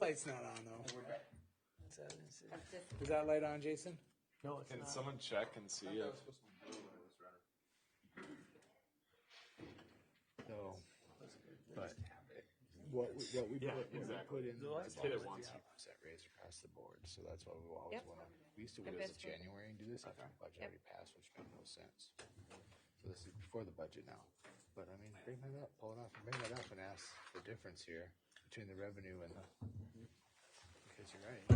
light's not on though. Is that light on, Jason? No, it's Can not. someone check and see if? No. But what we put in Hit it once. percent raise across the board, so that's why we always want to. We used to wait until January and do this after the budget already passed, which made no sense. So this is before the budget now. But I mean, bring that up, pull it off, bring that up, and ask the difference here between the revenue and the. Because you're right.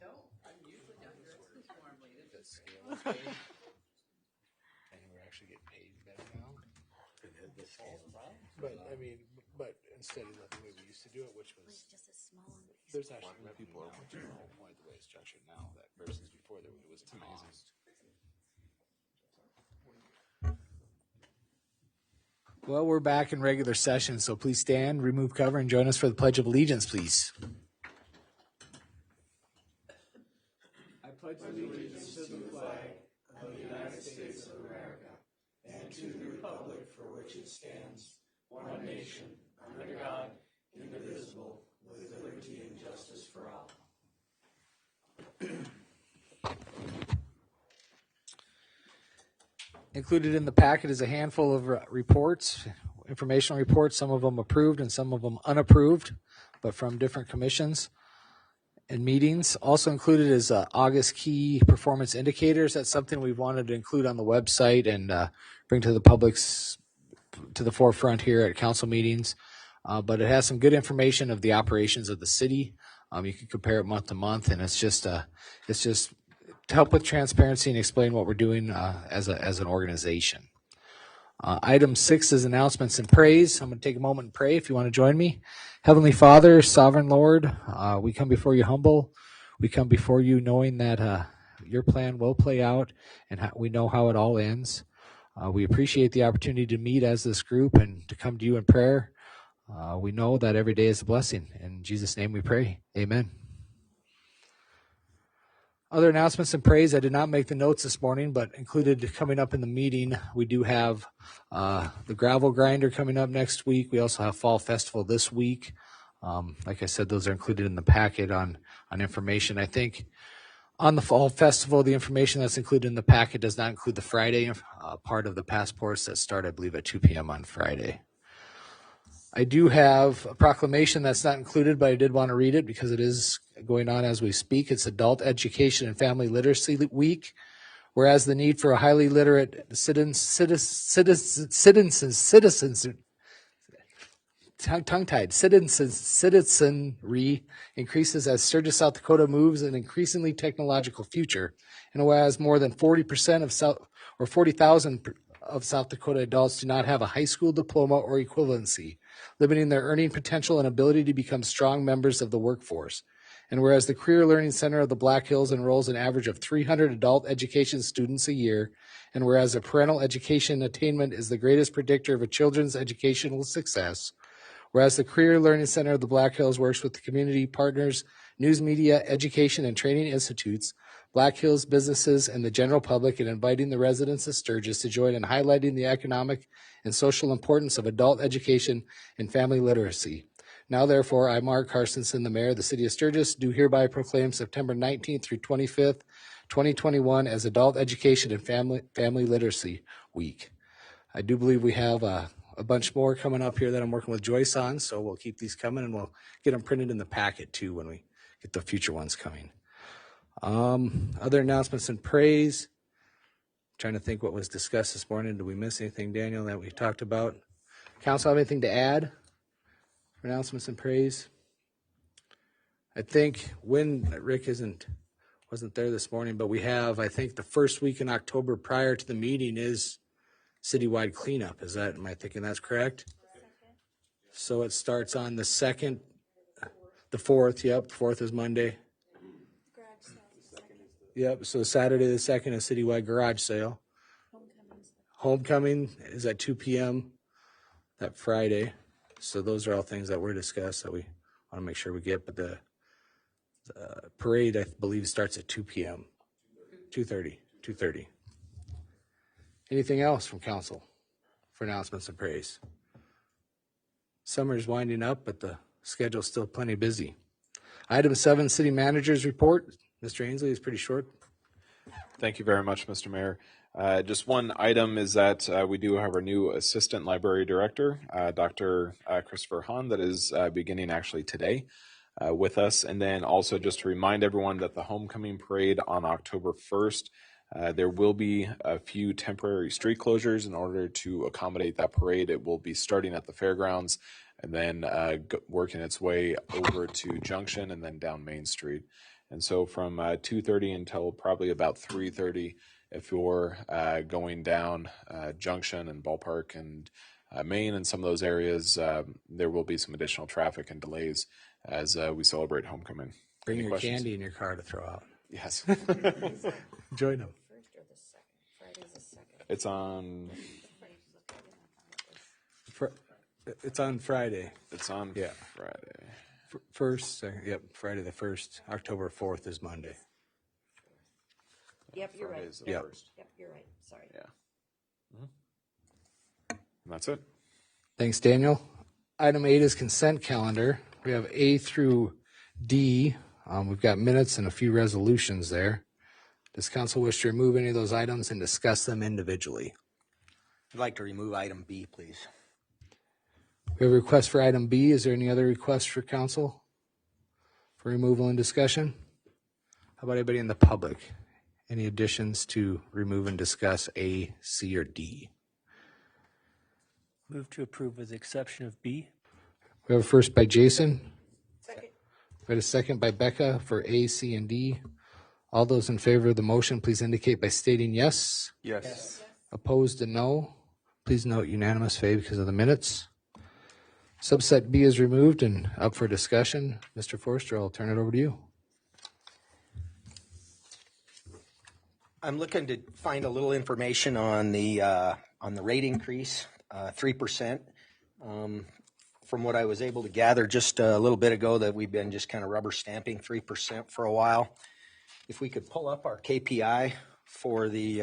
No, I'm usually down here at this more later. The scale is paid, and we're actually getting paid better now. The scale. But I mean, but instead of the way we used to do it, which was just a small one. there's actually people are much more on point the way it's structured now that versus before there it was cost. Well, we're back in regular session, so please stand, remove cover, and join us for the Pledge of Allegiance, please. I pledge allegiance to the flag of the United States of America and to the republic for which it stands, one nation, under God, indivisible, with liberty and justice for all. Included in the packet is a handful of reports, informational reports, some of them approved and some of them unapproved, but from different commissions and meetings. Also included is August key performance indicators. That's something we've wanted to include on the website and bring to the public's to the forefront here at council meetings. But it has some good information of the operations of the city. You can compare it month to month, and it's just to help with transparency and explain what we're doing as an organization. Item 6 is announcements and praise. I'm going to take a moment and pray if you want to join me. Heavenly Father, Sovereign Lord, we come before you humble. We come before you knowing that your plan will play out, and we know how it all ends. We appreciate the opportunity to meet as this group and to come to you in prayer. We know that every day is a blessing. In Jesus' name we pray. Amen. Other announcements and praise. I did not make the notes this morning, but included coming up in the meeting, we do have the gravel grinder coming up next week. We also have Fall Festival this week. Like I said, those are included in the packet on information. I think on the Fall Festival, the information that's included in the packet does not include the Friday part of the passports that start, I believe, at 2 p.m. on Friday. I do have a proclamation that's not included, but I did want to read it because it is going on as we speak. It's Adult Education and Family Literacy Week. Whereas the need for a highly literate citizenry increases as Sturgis, South Dakota moves an increasingly technological future. And whereas more than 40% of 40,000 of South Dakota adults do not have a high school diploma or equivalency, limiting their earning potential and ability to become strong members of the workforce. And whereas the Career Learning Center of the Black Hills enrolls an average of 300 adult education students a year, and whereas a parental education attainment is the greatest predictor of a children's educational success, whereas the Career Learning Center of the Black Hills works with the community partners, news media, education, and training institutes, Black Hills businesses, and the general public in inviting the residents of Sturgis to join in highlighting the economic and social importance of adult education and family literacy. Now, therefore, I, Mark Carstensen, the mayor of the city of Sturgis, do hereby proclaim September 19th through 25th, 2021 as Adult Education and Family Literacy Week. I do believe we have a bunch more coming up here that I'm working with Joyce on, so we'll keep these coming and we'll get them printed in the packet too when we get the future ones coming. Other announcements and praise. Trying to think what was discussed this morning. Did we miss anything, Daniel, that we talked about? Council have anything to add for announcements and praise? I think Rick wasn't there this morning, but we have, I think the first week in October prior to the meeting is citywide cleanup. Am I thinking that's correct? So it starts on the 2nd, the 4th. Yep, 4th is Monday. Yep, so Saturday the 2nd is citywide garage sale. Homecoming is at 2 p.m. that Friday. So those are all things that were discussed that we want to make sure we get. But the parade, I believe, starts at 2 p.m. 2:30. Anything else from council for announcements and praise? Summer's winding up, but the Schedule's still plenty busy. Item 7, City Manager's Report. Mr. Ainsley is pretty short. Thank you very much, Mr. Mayor. Just one item is that we do have our new Assistant Library Director, Dr. Christopher Hahn, that is beginning actually today with us. And then also just to remind everyone that the Homecoming Parade on October 1st, there will be a few temporary street closures in order to accommodate that parade. It will be starting at the fairgrounds and then working its way over to Junction and then down Main Street. And so from 2:30 until probably about 3:30, if you're going down Junction and Ballpark and Main and some of those areas, there will be some additional traffic and delays as we celebrate homecoming. Bring Any your questions? candy in your car to throw out. Yes. Join them. First or the second? Friday's the second. It's on. It's on Friday. It's on Yeah. Friday. First, yep, Friday the 1st. October 4th is Monday. Yep, you're right. Friday's the Yep. first. Yep, you're right. Sorry. Yeah. And that's it. Thanks, Daniel. Item 8 is consent calendar. We have A through D. We've got minutes and a few resolutions there. Does council wish to remove any of those items and discuss them individually? I'd like to remove item B, please. We have a request for item B. Is there any other requests for council for removal and discussion? How about anybody in the public? Any additions to remove and discuss A, C, or D? Move to approve with the exception of B. We have a first by Jason. Second. We have a second by Becca for A, C, and D. All those in favor of the motion, please indicate by stating yes. Yes. Opposed to no. Please note unanimous favor because of the minutes. Subset B is removed and up for discussion. Mr. Forster, I'll turn it over to you. I'm looking to find a little information on the rate increase, 3%. From what I was able to gather just a little bit ago, that we've been just kind of rubber stamping 3% for a while. If we could pull up our KPI for the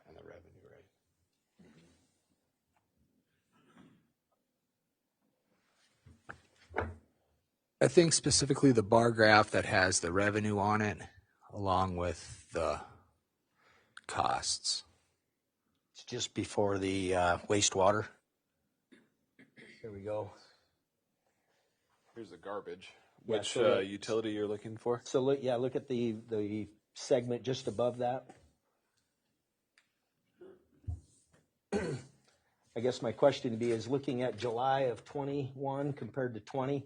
and the revenue, right? I think specifically the bar graph that has the revenue on it, along with the costs. it's just before the wastewater. Here we go. Here's the garbage. Yeah, Which so that- utility you're looking for? So look at the segment just above that. I guess my question would be is looking at July of 21 compared to 20,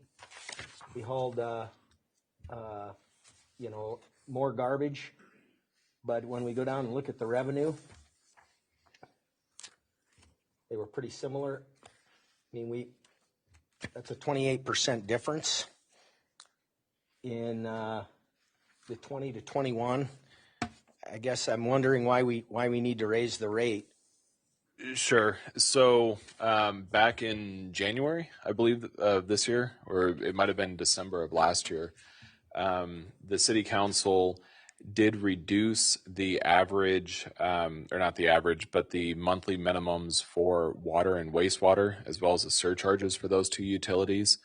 we hauled, more garbage. But when we go down and look at the revenue, they were pretty similar. I mean, that's a 28% difference in the 20 to 21. I guess I'm wondering why we need to raise the rate. Sure. So back in January, I believe, of this year, or it might have been December of last year, the city council did reduce the average, or not the average, but the monthly minimums for water and wastewater, as well as the surcharges for those two utilities,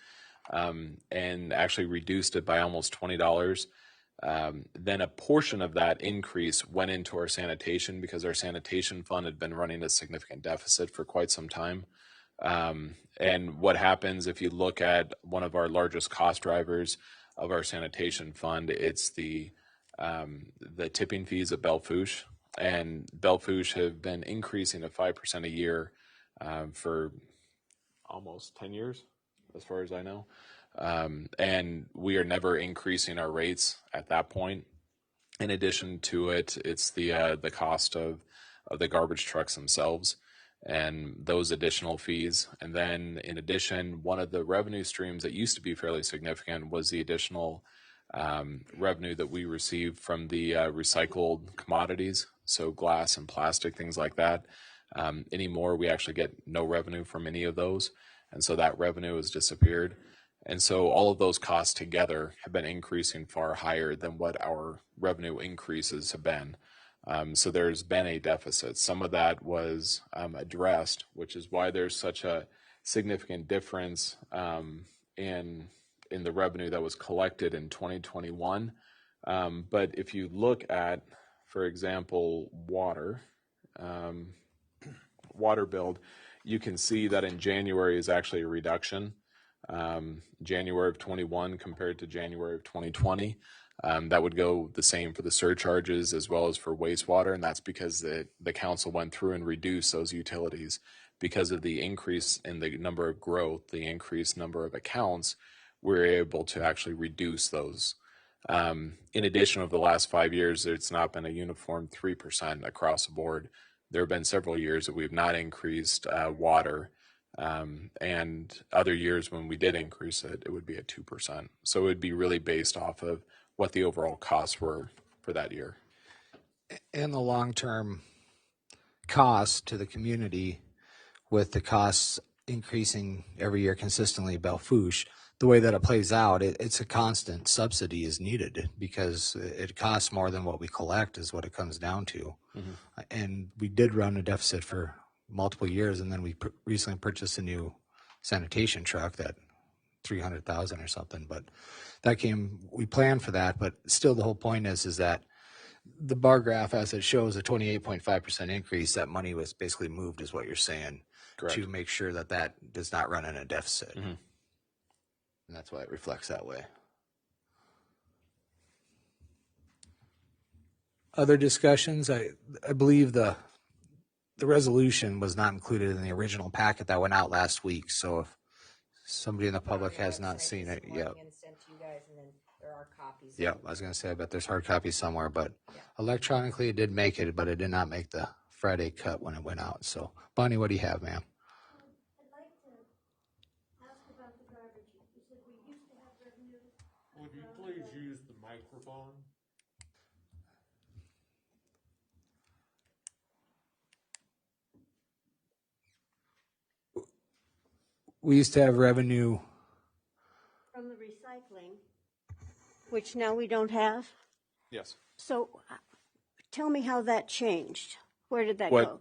and actually reduced it by almost $20. Then a portion of that increase went into our sanitation because our sanitation fund had been running a significant deficit for quite some time. And what happens if you look at one of our largest cost drivers of our sanitation fund, it's the tipping fees at Belle Fourche. And Belle Fourche have been increasing at 5% a year for almost 10 years, as far as I know. And we are never increasing our rates at that point. In addition to it, it's the cost of the garbage trucks themselves and those additional fees. And then in addition, one of the revenue streams that used to be fairly significant was the additional revenue that we received from the recycled commodities, so glass and plastic, things like that. Anymore, we actually get no revenue from any of those. And so that revenue has disappeared. And so all of those costs together have been increasing far higher than what our revenue increases have been. So there's been a deficit. Some of that was addressed, which is why there's such a significant difference in the revenue that was collected in 2021. But if you look at, for example, water build, you can see that in January is actually a reduction. January of 21 compared to January of 2020. That would go the same for the surcharges as well as for wastewater, and that's because the council went through and reduced those utilities because of the increase in the number of growth, the increased number of accounts. We're able to actually reduce those. In addition, over the last 5 years, it's not been a uniform 3% across the board. There have been several years that we've not increased water. And other years when we did increase it, it would be at 2%. So it would be really based off of what the overall costs were for that year. And the long-term cost to the community, with the costs increasing every year consistently at Belfouche, the way that it plays out, it's a constant subsidy is needed because it costs more than what we collect is what it comes down to. Mm-hmm. And we did run a deficit for multiple years, and then we recently purchased a new sanitation truck that $300,000 or something, but that we planned for that. But still, the whole point is that the bar graph, as it shows a 28.5% increase, that money was basically moved, is what you're saying. Correct. To make sure that does not run in a deficit. Mm-hmm. And that's why it reflects that way. Other discussions? I believe the resolution was not included in the original packet that went out last week. So if somebody in the public has not seen it yet. There are copies. Yeah, I was going to say, I bet there's hard copies somewhere, but electronically it did make it, but it did not make the Friday cut when it went out. So, Bonnie, what do you have, ma'am? I'd like to ask about the garbage. You said we used to have revenue. Would you please use the microphone? We used to have revenue from the recycling, which now we don't have. Yes. So tell me how that changed. Where did that go?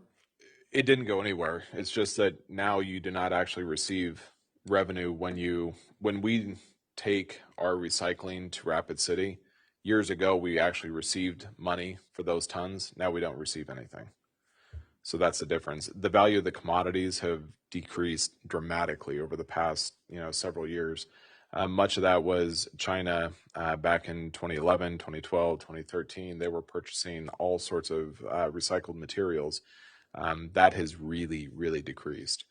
It didn't go anywhere. It's just that now you do not actually receive revenue when we take our recycling to Rapid City. Years ago, we actually received money for those tons. Now we don't receive anything. So that's the difference. The value of the commodities have decreased dramatically over the past, several years. Much of that was China back in 2011, 2012, 2013. They were purchasing all sorts of recycled materials. That has really, really decreased.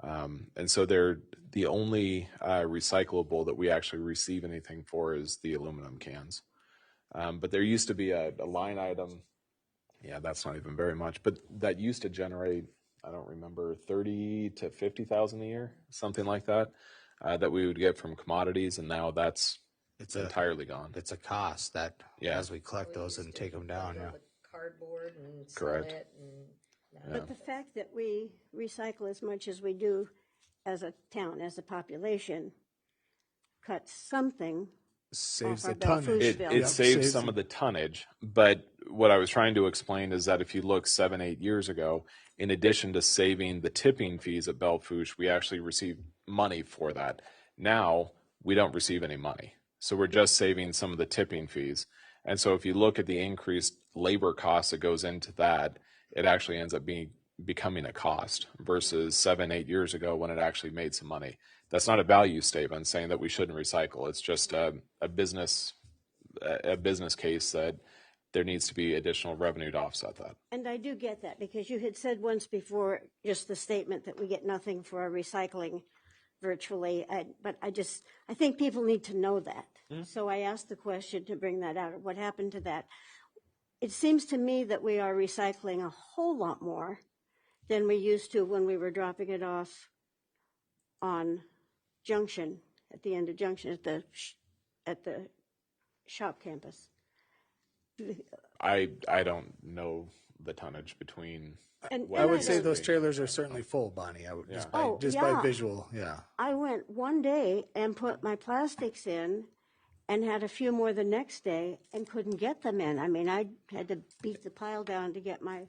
And so the only recyclable that we actually receive anything for is the aluminum cans. But there used to be a line item. Yeah, that's not even very much, but that used to generate, I don't remember, 30 to 50,000 a year, something like that, that we would get from commodities, and now it's entirely gone. It's a cost that as we collect those and take them down. The cardboard and correct. It and, But the fact that we recycle as much as we do as a town, as a population, cuts something. Saves off our the tonnage. Belfouche bill. It saves some of the tonnage, but what I was trying to explain is that if you look 7-8 years ago, in addition to saving the tipping fees at Belfouche, we actually received money for that. Now we don't receive any money, so we're just saving some of the tipping fees. And so if you look at the increased labor cost that goes into that, it actually ends up becoming a cost versus 7-8 years ago when it actually made some money. That's not a value statement saying that we shouldn't recycle. It's just a business case that there needs to be additional revenue to offset that. And I do get that, because you had said once before just the statement that we get nothing for our recycling virtually. But I think people need to know that. Mm-hmm. So I asked the question to bring that out. What happened to that? It seems to me that we are recycling a whole lot more than we used to when we were dropping it off on Junction, at the end of Junction, at the shop campus. I don't know the tonnage between. And what I it would used say to those be. trailers are certainly full, Bonnie. I would just by Oh, just by yeah. visual, yeah. I went one day and put my plastics in and had a few more the next day and couldn't get them in. I mean, I had to beat the pile down to get my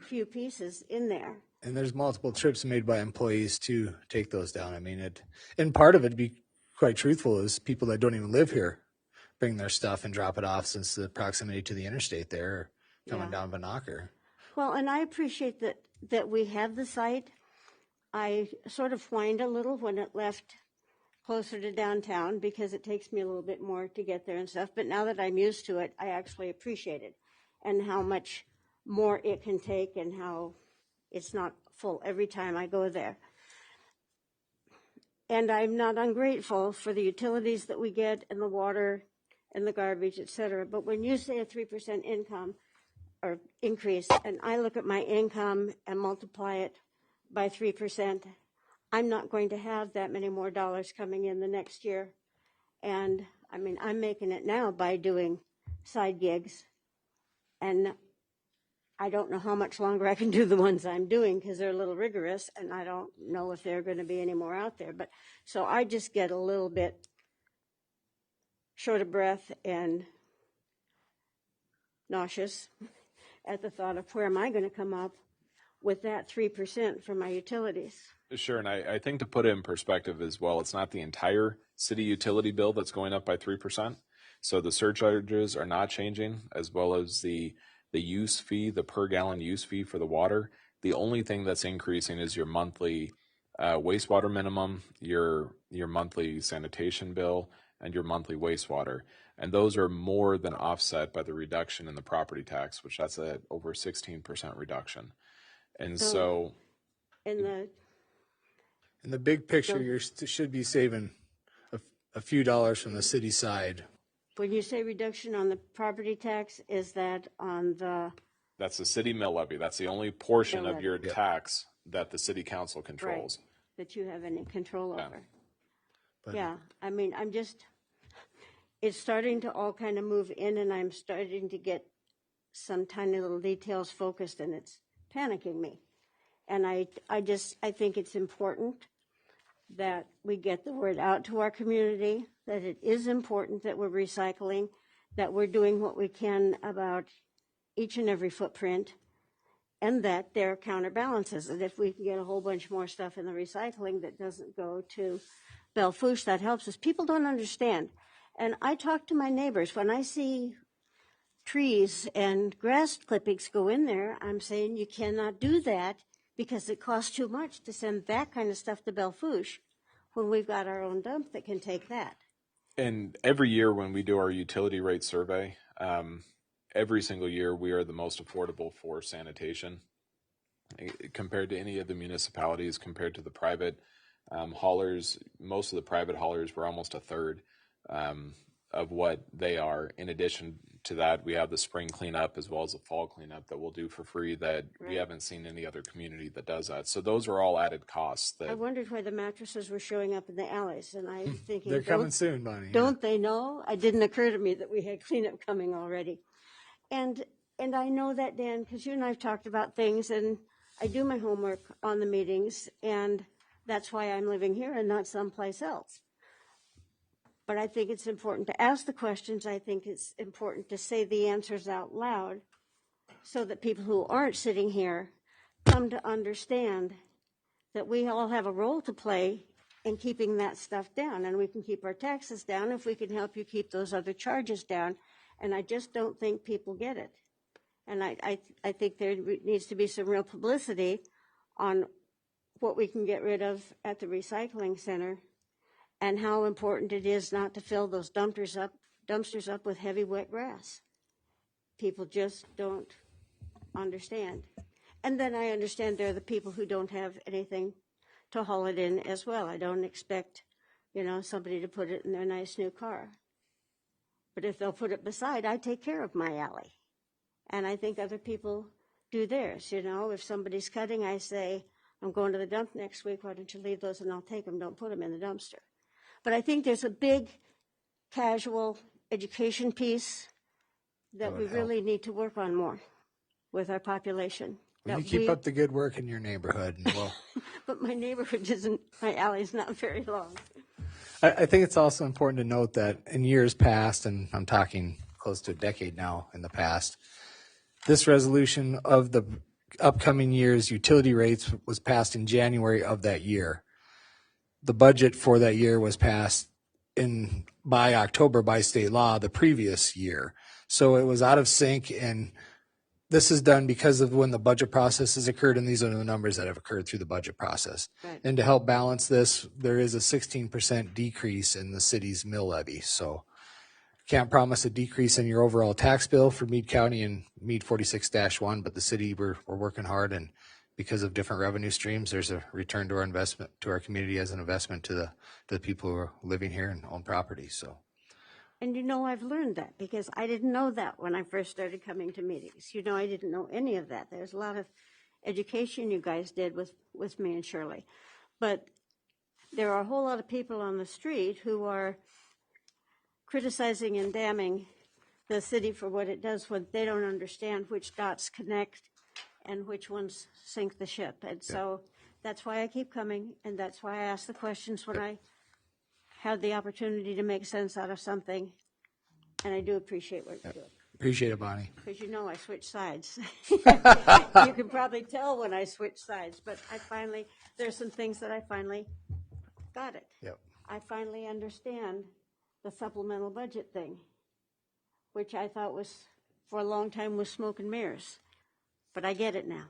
few pieces in there. And there's multiple trips made by employees to take those down. I mean, and part of it, to be quite truthful, is people that don't even live here bring their stuff and drop it off since the proximity to the interstate there, coming Yeah. down Vanacker. Well, and I appreciate that we have the site. I sort of whined a little when it left closer to downtown because it takes me a little bit more to get there and stuff. But now that I'm used to it, I actually appreciate it and how much more it can take and how it's not full every time I go there. And I'm not ungrateful for the utilities that we get and the water and the garbage, et cetera. But when you say a 3% income or increase, and I look at my income and multiply it by 3%, I'm not going to have that many more dollars coming in the next year. And I mean, I'm making it now by doing side gigs. And I don't know how much longer I can do the ones I'm doing because they're a little rigorous, and I don't know if there are going to be any more out there. But so I just get a little bit short of breath and nauseous at the thought of where am I going to come up with that 3% for my utilities. Sure, and I think to put it in perspective as well, it's not the entire city utility bill that's going up by 3%. So the surcharges are not changing, as well as the use fee, the per gallon use fee for the water. The only thing that's increasing is your monthly wastewater minimum, your monthly sanitation bill, and your monthly wastewater. And those are more than offset by the reduction in the property tax, which that's at over 16% reduction. And so In the In the big picture, you should be saving a few dollars from the city side. when you say reduction on the property tax, is that on the that's the city mill levy. That's the only portion Mill of your levy. tax that the city council controls. that you have any control over? But Yeah, I mean, it's starting to all kind of move in, and I'm starting to get some tiny little details focused, and it's panicking me. And I think it's important that we get the word out to our community, that it is important that we're recycling, that we're doing what we can about each and every footprint, and that there are counterbalances. And if we can get a whole bunch more stuff in the recycling that doesn't go to Belfouche, that helps us. People don't understand. And I talk to my neighbors. When I see trees and grass clippings go in there, I'm saying you cannot do that because it costs too much to send that kind of stuff to Belfouche when we've got our own dump that can take that. And every year when we do our utility rate survey, every single year we are the most affordable for sanitation compared to any of the municipalities, compared to the private haulers. Most of the private haulers were almost a third of what they are. In addition to that, we have the spring cleanup as well as the fall cleanup that we'll do for free that we haven't seen any other community that does that. So those are all added costs. I wondered why the mattresses were showing up in the alleys, and I was thinking, they're coming soon, Bonnie. Don't they know? It didn't occur to me that we had cleanup coming already. And I know that, Dan, because you and I have talked about things, and I do my homework on the meetings, and that's why I'm living here and not someplace else. But I think it's important to ask the questions. I think it's important to say the answers out loud so that people who aren't sitting here come to understand that we all have a role to play in keeping that stuff down, and we can keep our taxes down if we can help you keep those other charges down. And I just don't think people get it. And I think there needs to be some real publicity on what we can get rid of at the recycling center and how important it is not to fill those dumpsters up with heavy wet grass. People just don't understand. And then I understand there are the people who don't have anything to haul it in as well. I don't expect, somebody to put it in their nice new car. But if they'll put it beside, I take care of my alley. And I think other people do theirs. If somebody's cutting, I say, I'm going to the dump next week. Why don't you leave those and I'll take them. Don't put them in the dumpster. But I think there's a big casual education piece that we really need to work on more. with our population. Well, you That keep we- up the good work in your neighborhood, and But my neighborhood isn't, my alley's not very long. I think it's also important to note that in years past, and I'm talking close to a decade now in the past, this resolution of the upcoming year's utility rates was passed in January of that year. The budget for that year was passed by October by state law the previous year. So it was out of sync, and this is done because of when the budget process has occurred, and these are the numbers that have occurred through the budget process. Right. And to help balance this, there is a 16% decrease in the city's mill levy. So can't promise a decrease in your overall tax bill for Meade County and Meade 46-1, but the city, we're working hard, and because of different revenue streams, there's a return to our investment, to our community as an investment to the people who are living here and own property. So. And I've learned that because I didn't know that when I first started coming to meetings. I didn't know any of that. There's a lot of education you guys did with me and Shirley. But there are a whole lot of people on the street who are criticizing and damning the city for what it does when they don't understand which dots connect and which ones sink the ship. And so that's why I keep coming, and that's why I ask the questions when I have the opportunity to make sense out of something. And I do appreciate what you're doing. Appreciate it, Bonnie. Because I switch sides. You can probably tell when I switch sides, but there's some things that I finally got it. Yep. I finally understand the supplemental budget thing, which I thought for a long time was smoke and mirrors. But I get it now.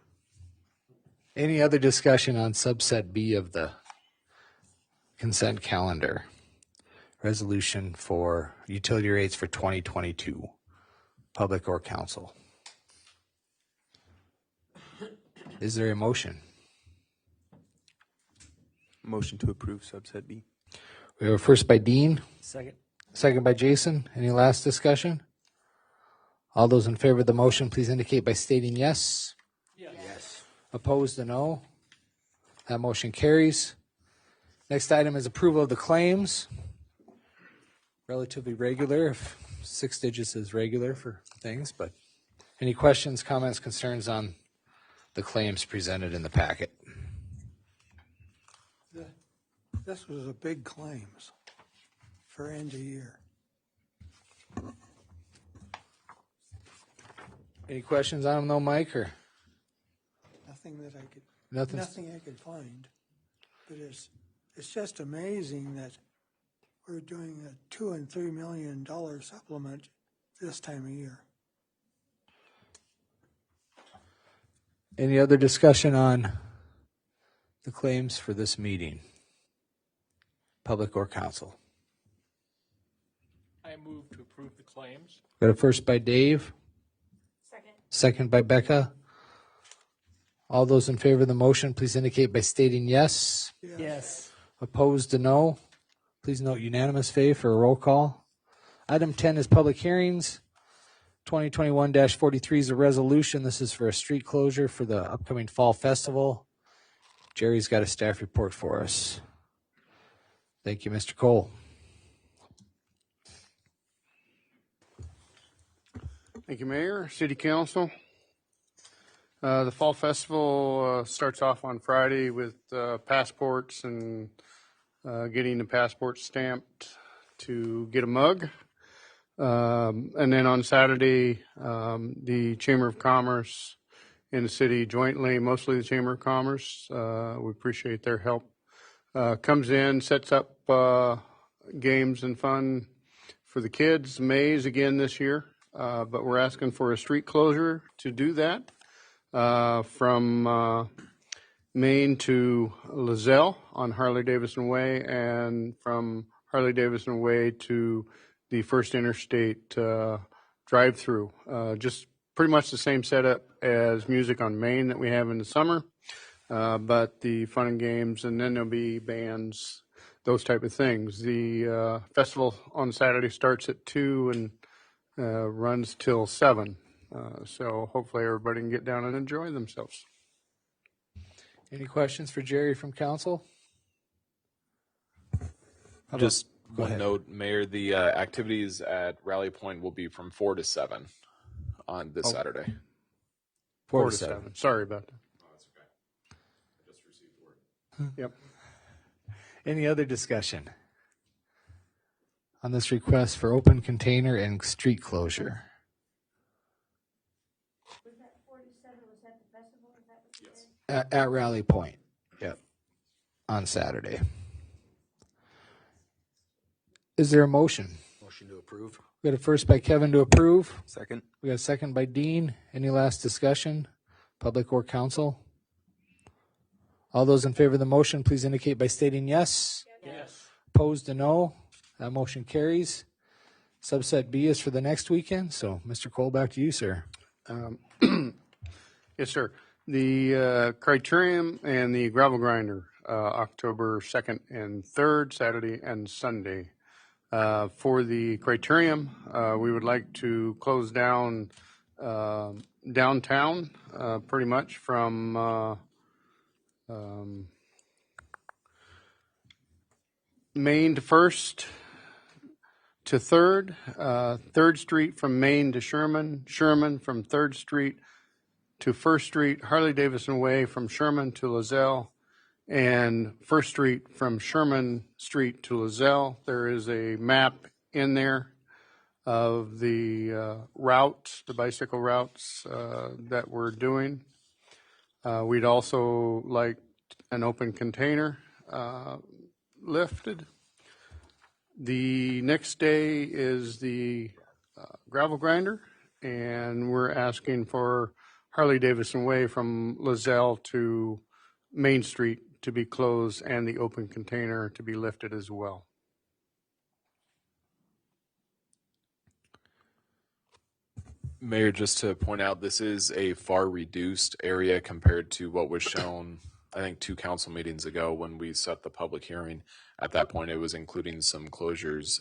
Any other discussion on subset B of the consent calendar? Resolution for utility rates for 2022, public or council. Is there a motion? Motion to approve subset B. We have a first by Dean, Second. second by Jason. Any last discussion? All those in favor of the motion, please indicate by stating yes. Yes. Opposed, a no. That motion carries. Next item is approval of the claims. Relatively regular, if 6 digits is regular for things, but any questions, comments, concerns on the claims presented in the packet? This was a big claims for end of year. Any questions on them though, Mike, or Nothing that I could, nothing? nothing I could find. But it's just amazing that we're doing a $2 and $3 million supplement this time of year. Any other discussion on the claims for this meeting? Public or council? I move to approve the claims. Got a first by Dave, second by Becca. All those in favor of the motion, please indicate by stating yes. Yes. Opposed to no. Please note unanimous favor for a roll call. Item 10 is public hearings. 2021-43 is a resolution. This is for a street closure for the upcoming fall festival. Jerry's got a staff report for us. Thank you, Mr. Cole. Thank you, Mayor, City Council. The Fall Festival starts off on Friday with passports and getting the passport stamped to get a mug. And then on Saturday, the Chamber of Commerce in the city jointly, mostly the Chamber of Commerce, we appreciate their help, comes in, sets up games and fun for the kids. Maze again this year, but we're asking for a street closure to do that from Maine to Lozelle on Harley-Davidson Way, and from Harley-Davidson Way to the First Interstate drive-through. Just pretty much the same setup as Music on Main that we have in the summer, but the fun and games, and then there'll be bands, those type of things. The festival on Saturday starts at 2 and runs till 7. So hopefully everybody can get down and enjoy themselves. Any questions for Jerry from council? Just Go one ahead. note, Mayor, the activities at Rally Point will be from 4 to 7 on this Saturday. 4 to 7. Sorry about that. Yep. Any other discussion on this request for open container and street closure? Was that 47, was that the festival? Is that what you said? At Rally Point, yep, on Saturday. Is there a motion? Motion to approve. We got a first by Kevin to approve. Second. We got a second by Dean. Any last discussion? Public or council? All those in favor of the motion, please indicate by stating yes. Yes. Opposed to no. That motion carries. Subset B is for the next weekend. So, Mr. Cole, back to you, sir. Yes, sir. The Criterium and the Gravel Grinder, October 2nd and 3rd, Saturday and Sunday. For the Criterium, we would like to close down downtown pretty much from Main to 1st to 3rd, 3rd Street from Main to Sherman, Sherman from 3rd Street to 1st Street, Harley-Davidson Way from Sherman to Lozelle, and 1st Street from Sherman Street to Lozelle. There is a map in there of the routes, the bicycle routes that we're doing. We'd also like an open container lifted. The next day is the gravel grinder, and we're asking for Harley-Davidson Way from Lozelle to Main Street to be closed and the open container to be lifted as well. Mayor, just to point out, this is a far reduced area compared to what was shown, I think, 2 council meetings ago when we set the public hearing. At that point, it was including some closures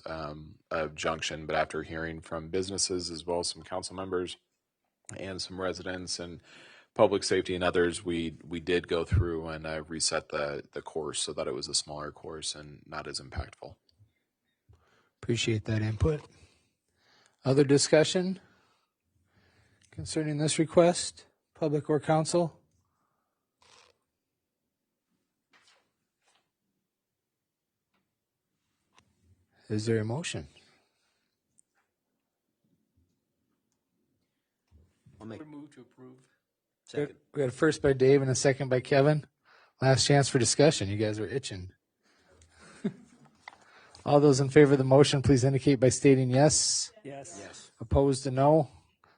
of Junction, but after hearing from businesses as well as some council members and some residents and public safety and others, we did go through and reset the course so that it was a smaller course and not as impactful. Appreciate that input. Other discussion concerning this request, public or council? Is there a motion? I'll make Move to approve. second. We got a first by Dave and a second by Kevin. Last chance for discussion. You guys are itching. All those in favor of the motion, please indicate by stating yes. Yes. Yes. Opposed to no.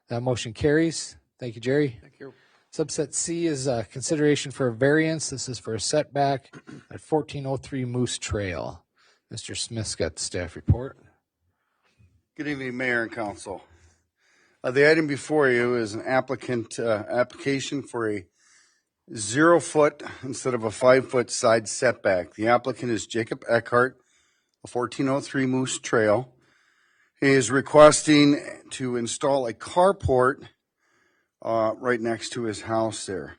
That motion carries. Thank you, Jerry. Thank you. Subset C is consideration for a variance. This is for a setback at 1403 Moose Trail. Mr. Smith's got the staff report. Good evening, Mayor and Council. The item before you is an application for a 0 foot instead of a 5 foot side setback. The applicant is Jacob Eckhart of 1403 Moose Trail. He is requesting to install a carport right next to his house there.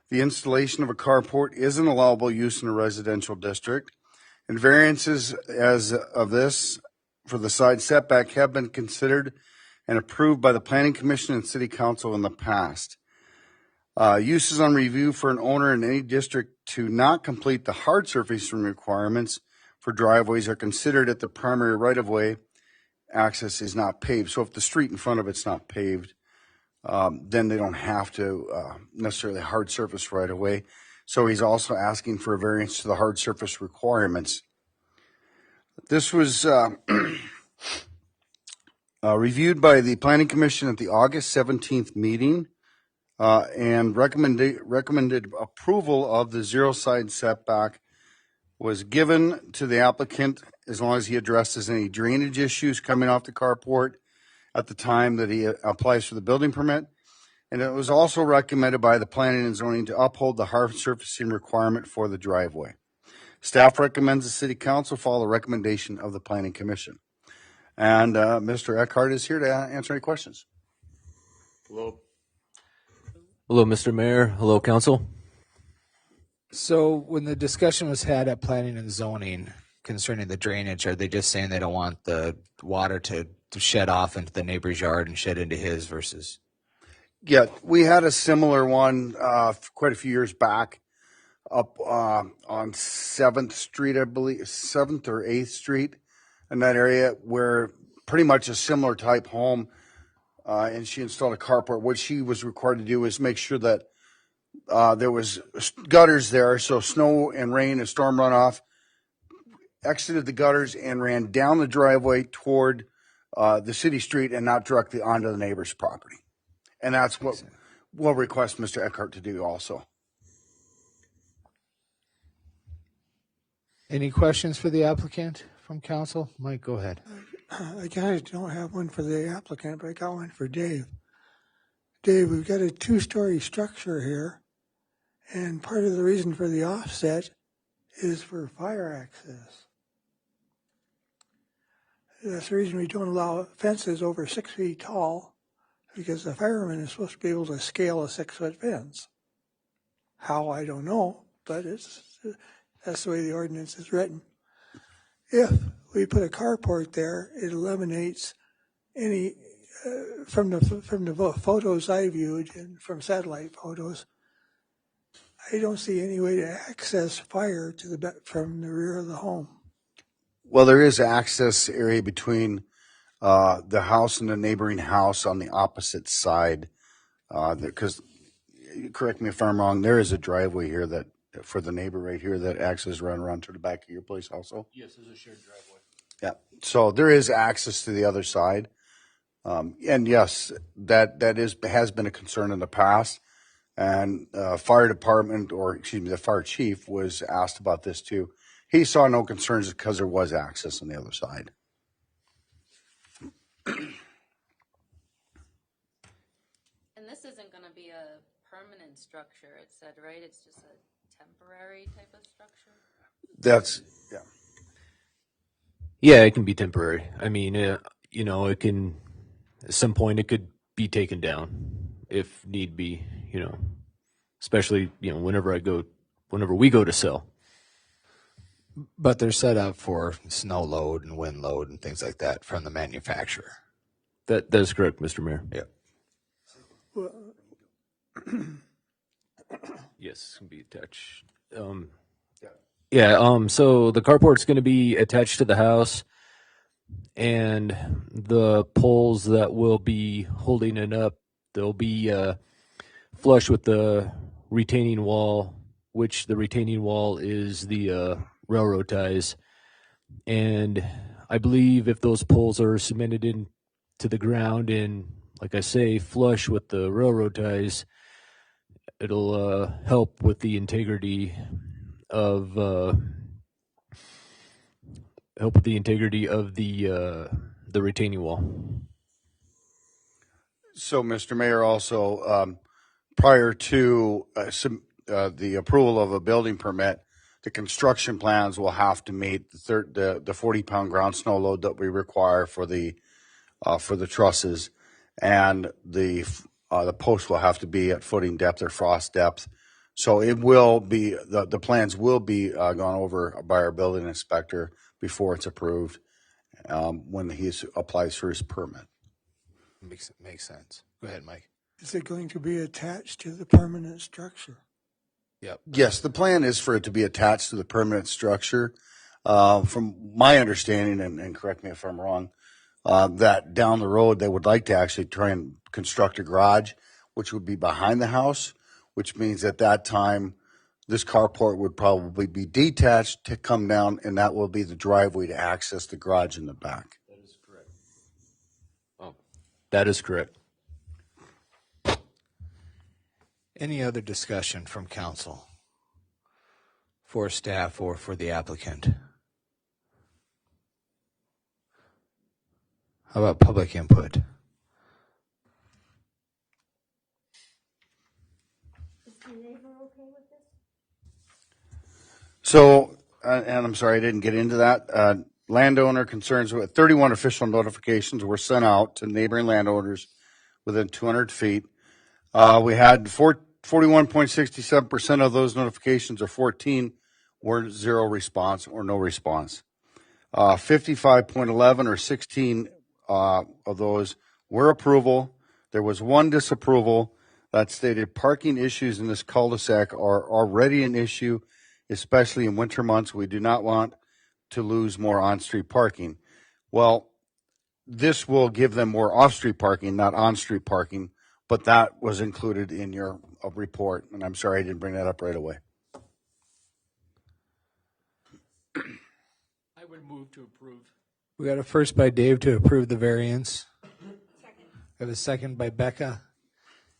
The installation of a carport is an allowable use in a residential district, and variances as of this for the side setback have been considered and approved by the Planning Commission and City Council in the past. Uses on review for an owner in any district to not complete the hard surfacing requirements for driveways are considered if the primary right-of-way access is not paved. So if the street in front of it's not paved, then they don't have to necessarily hard surface right away. So he's also asking for a variance to the hard surface requirements. This was reviewed by the Planning Commission at the August 17th meeting and recommended approval of the 0 side setback was given to the applicant as long as he addresses any drainage issues coming off the carport at the time that he applies for the building permit. And it was also recommended by the Planning and Zoning to uphold the hard surfacing requirement for the driveway. Staff recommends the City Council follow the recommendation of the Planning Commission. And Mr. Eckhart is here to answer any questions. Hello, Mr. Mayor. Hello, Council. So when the discussion was had at Planning and Zoning concerning the drainage, are they just saying they don't want the water to shed off into the neighbor's yard and shed into his versus? Yeah, we had a similar one quite a few years back up on 7th Street, I believe, 7th or 8th Street, in that area, where pretty much a similar type home, and she installed a carport. What she was required to do is make sure that there was gutters there, so snow and rain and storm runoff exited the gutters and ran down the driveway toward the city street and not directly onto the neighbor's property. And that's what we'll request Mr. Eckhart to do also. Any questions for the applicant from council? Mike, go ahead. I kind of don't have one for the applicant, but I got one for Dave. Dave, we've got a 2-story structure here, and part of the reason for the offset is for fire access. That's the reason we don't allow fences over 6 feet tall, because the fireman is supposed to be able to scale a 6-foot fence. How, I don't know, but that's the way the ordinance is written. If we put a carport there, it eliminates any, from the photos I viewed and from satellite photos, I don't see any way to access fire from the rear of the home. Well, there is access area between the house and the neighboring house on the opposite side. Because, correct me if I'm wrong, there is a driveway here that for the neighbor right here that access around to the back of your place also. Yes, there's a shared driveway. Yeah, so there is access to the other side, and yes, that has been a concern in the past. And fire department, or excuse me, the fire chief was asked about this too. He saw no concerns because there was access on the other side. And this isn't going to be a permanent structure, it said, right? It's just a temporary type of structure? That's, yeah. Yeah, it can be temporary. I mean, it can, at some point, it could be taken down if need be, especially, whenever we go to sell. But they're set up for snow load and wind load and things like that from the manufacturer. That is correct, Mr. Mayor. Yeah. Well, Yes, it can be attached. So the carport's going to be attached to the house, and the poles that will be holding it up, they'll be flush with the retaining wall, which the retaining wall is the railroad ties. And I believe if those poles are cemented into the ground and, like I say, flush with the railroad ties, it'll help with the integrity of the retaining wall. So, Mr. Mayor, also prior to the approval of a building permit, the construction plans will have to meet the 40-pound ground snow load that we require for the trusses, and the posts will have to be at footing depth or frost depth. So it will be the plans will be gone over by our building inspector before it's approved when he applies for his permit. Makes sense. Go ahead, Mike. is it going to be attached to the permanent structure? Yep. Yes, the plan is for it to be attached to the permanent structure. From my understanding, and correct me if I'm wrong, that down the road they would like to actually try and construct a garage, which would be behind the house, which means at that time this carport would probably be detached to come down, and that will be the driveway to access the garage in the back. That is correct. Oh, that is correct. Any other discussion from council for staff or for the applicant? How about public input? Is the neighbor okay with this? So, and I'm sorry I didn't get into that. Landowner concerns with 31 official notifications were sent out to neighboring landowners within 200 feet. We had 41.67% of those notifications, or 14, were zero response or no response. 55.11 or 16 of those were approval. There was one disapproval, that stated parking issues in this cul-de-sac are already an issue, especially in winter months. We do not want to lose more on-street parking. Well, this will give them more off-street parking, not on-street parking, but that was included in your report, and I'm sorry I didn't bring that up right away. I would move to approve. We got a first by Dave to approve the variance. Second. We have a second by Becca.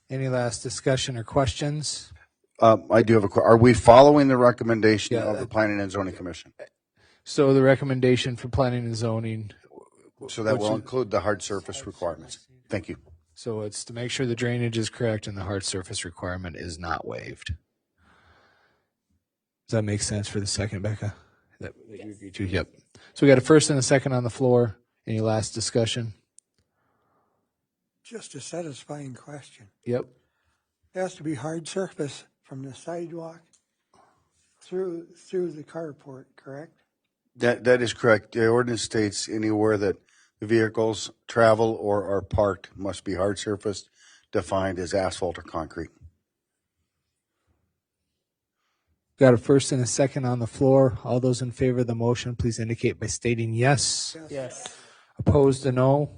Any last discussion or questions? I do have a question. Are we following the recommendation Yeah, of the Planning and Zoning Commission? So the recommendation for planning and zoning. So that will which- include the hard surface requirements. Thank you. So it's to make sure the drainage is correct and the hard surface requirement is not waived. Does that make sense for the second, Becca? That you agree to? Yep. So we got a first and a second on the floor. Any last discussion? Just a satisfying question. Yep. It has to be hard surface from the sidewalk through the carport, correct? That is correct. The ordinance states anywhere that the vehicles travel or are parked must be hard surface, defined as asphalt or concrete. Got a first and a second on the floor. All those in favor of the motion, please indicate by stating yes. Yes. Opposed, a no.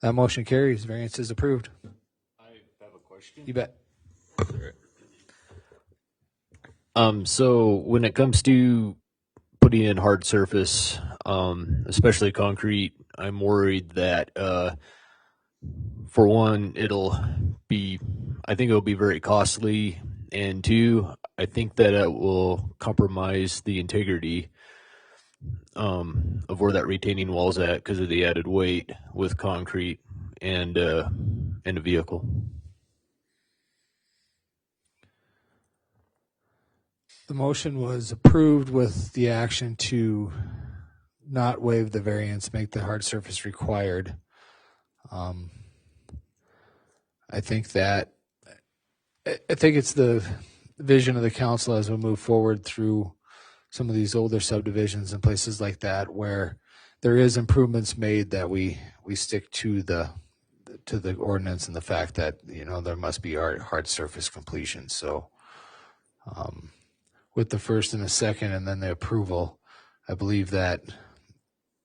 That motion carries. Variance is approved. I have a question. You bet. So when it comes to putting in hard surface, especially concrete, I'm worried that, for one, I think it'll be very costly. And two, I think that it will compromise the integrity, of where that retaining wall's at because of the added weight with concrete and a vehicle. The motion was approved with the action to not waive the variance, make the hard surface required. I think it's the vision of the council as we move forward through some of these older subdivisions and places like that where there is improvements made that we stick to the ordinance and the fact that there must be hard surface completion. So with the first and the second and then the approval, I believe that